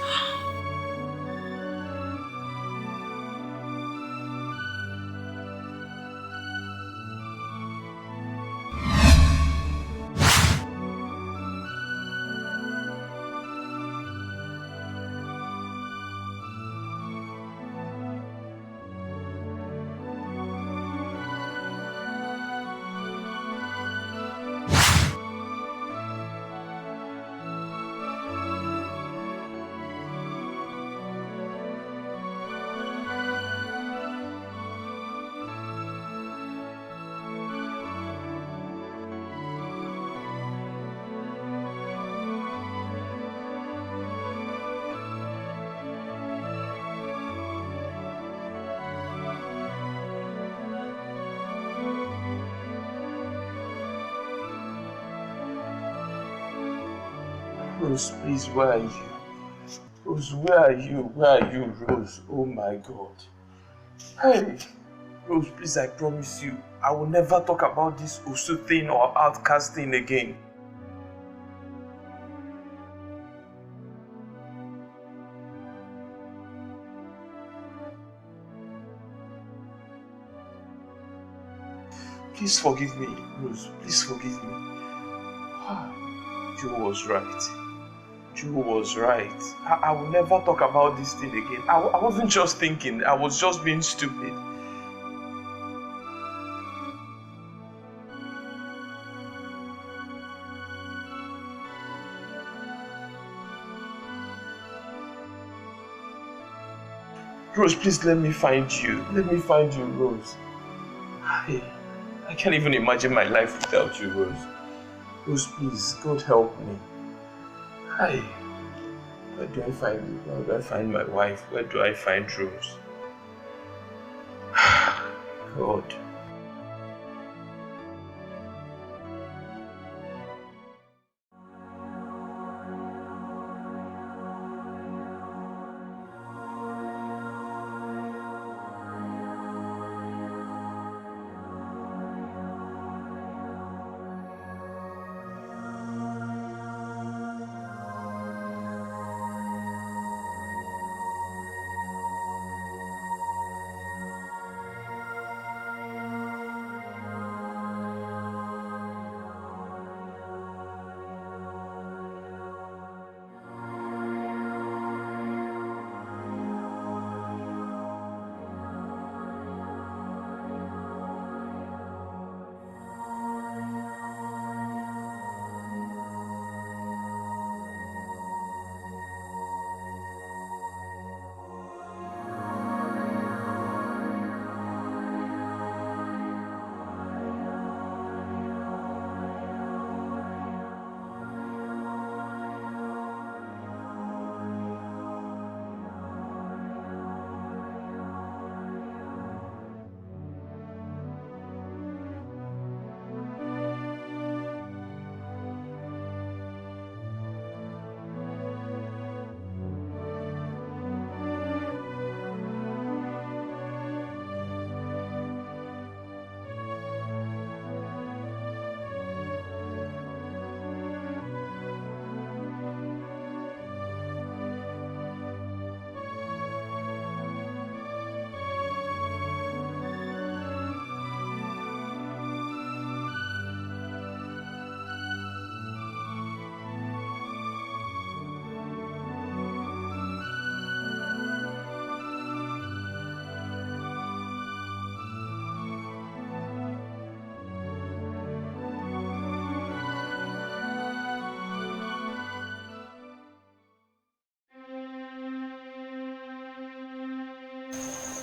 Rose, please, where are you? Rose, where are you? Where are you, Rose? Oh my God. Hey, Rose, please, I promise you, I will never talk about this Osu thing or outcast thing again. Please forgive me, Rose. Please forgive me. Joe was right. Joe was right. I will never talk about this thing again. I wasn't just thinking. I was just being stupid. Rose, please let me find you. Let me find you, Rose. I can't even imagine my life without you, Rose. Rose, please, God help me. Where do I find you? Where do I find my wife? Where do I find Rose? God.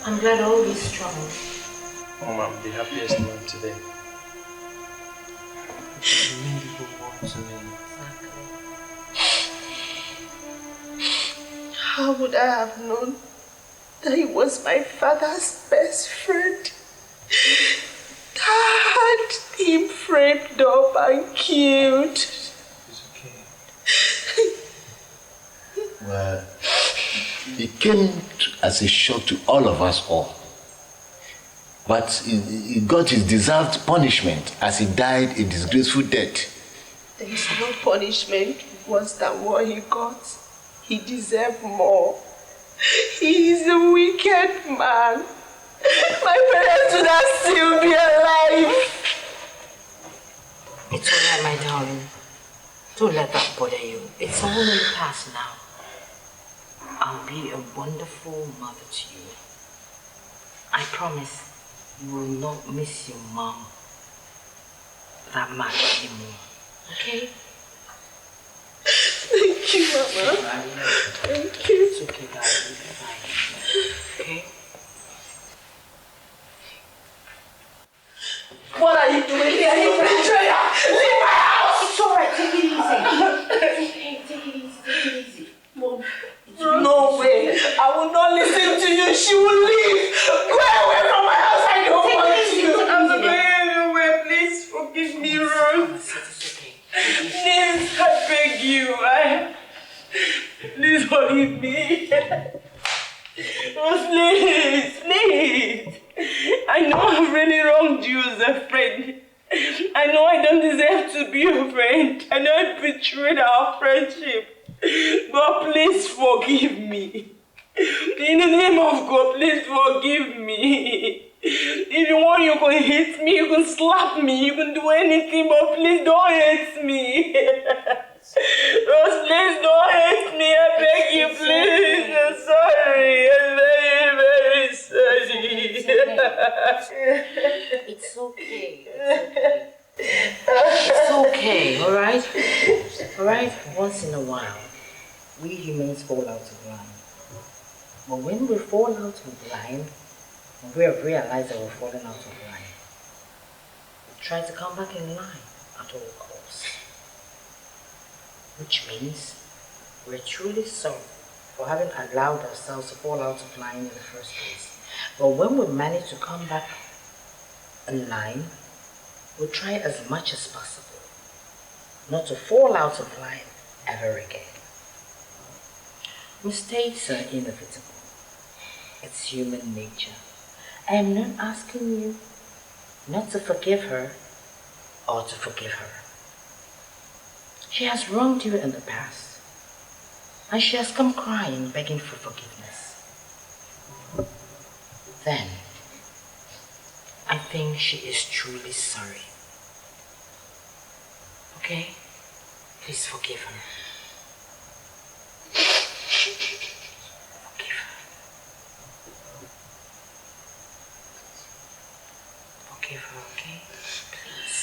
I'm glad all this trouble. Mom, I'm the happiest man today. You mean people want to me. How would I have known that he was my father's best friend? That had him framed up and killed. It's okay. Well, it came as a shock to all of us all. But he got his deserved punishment as he died a disgraceful death. There is no punishment worse than what he got. He deserved more. He is a wicked man. My parents would have still be alive. It's alright, my darling. Don't let that bother you. It's all in the past now. I'll be a wonderful mother to you. I promise you will not miss your mom that much anymore. Okay? Thank you, Mama. Thank you. It's okay, darling. You'll be fine. Okay? What are you doing here? You betrayer! Leave my house! It's alright. Take it easy. It's okay. Take it easy. Take it easy. Mom. No way! I will not listen to you. She will leave. Go away from my house. I don't want you. I'm not going anywhere. Please forgive me, Rose. It's okay. Please, I beg you. Please forgive me. Rose, please. you can hit me, you can slap me, you can do anything, but please don't hate me. Rose, please don't hate me. I beg you, please. I'm sorry. I'm very, very sorry. It's okay. It's okay, alright? Alright? Once in a while, we humans fall out of line. But when we fall out of line, and we have realized that we're falling out of line, we try to come back in line at all costs. Which means we're truly sorry for having allowed ourselves to fall out of line in the first place. But when we manage to come back in line, we'll try as much as possible not to fall out of line ever again. Mistakes are inevitable. It's human nature. I am not asking you not to forgive her or to forgive her. She has wronged you in the past, and she has come crying, begging for forgiveness. Then, I think she is truly sorry. Okay? Please forgive her. Forgive her. Forgive her, okay? Please.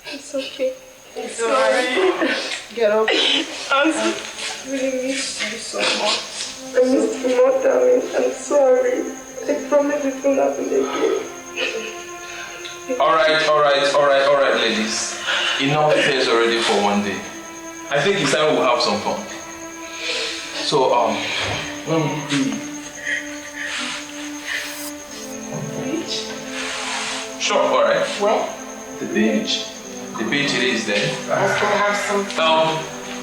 It's okay. It's alright. Get up. I really miss you so much. I miss you more, darling. I'm sorry. I promise it will happen again. Alright, ladies. Enough tears already for one day. I think it's time we'll have some fun. So, when will be? Beach? Sure, alright. Where? The beach. The beach it is then. Let's go have some fun.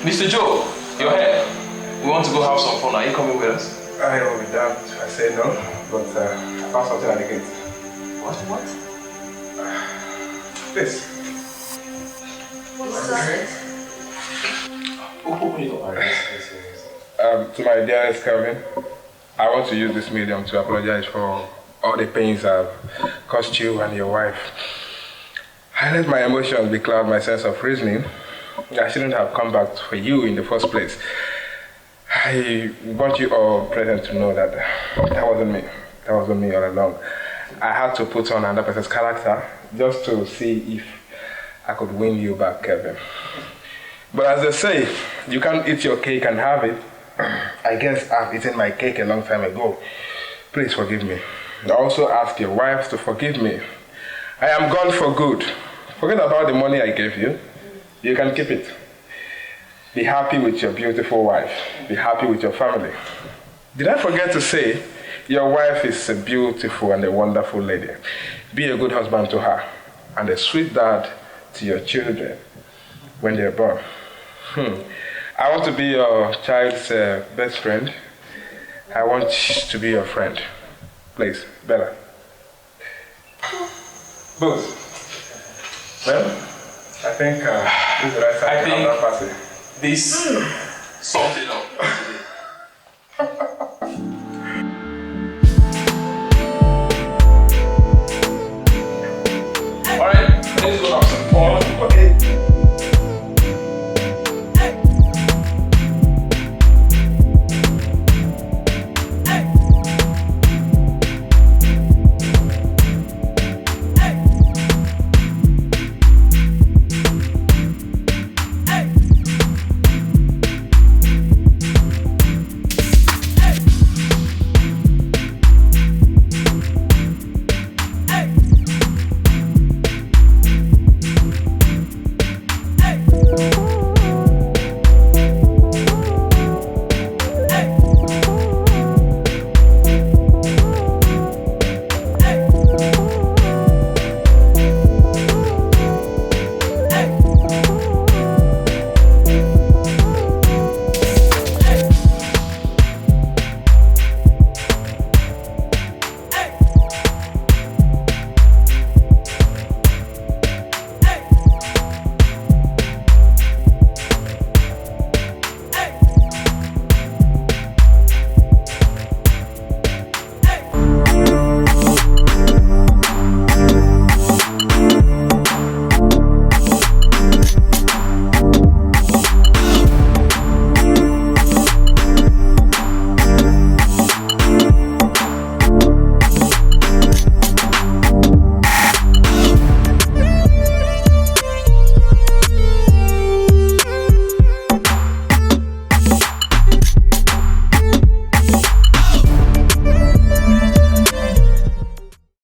Mr. Joe, you're here. We want to go have some fun. Are you coming with us? I will be damned. I say no, but I found something at the gate. What? Please. What's that? To my dearest Kelvin, I want to use this medium to apologize for all the pains I've caused you and your wife. I let my emotions becloud my sense of reasoning. I shouldn't have come back for you in the first place. I want you all present to know that that wasn't me. That wasn't me all along. I had to put on another person's character just to see if I could win you back, Kevin. But as they say, you can't eat your cake and have it. I guess I've eaten my cake a long time ago. Please forgive me. I also ask your wife to forgive me. I am gone for good. Forget about the money I gave you. You can keep it. Be happy with your beautiful wife. Be happy with your family. Did I forget to say, your wife is a beautiful and a wonderful lady. Be a good husband to her and a sweet dad to your children when they're born. I want to be your child's best friend. I want to be your friend. Please, Bella. Both. Well, I think this is the right time to have that party. This sums it up.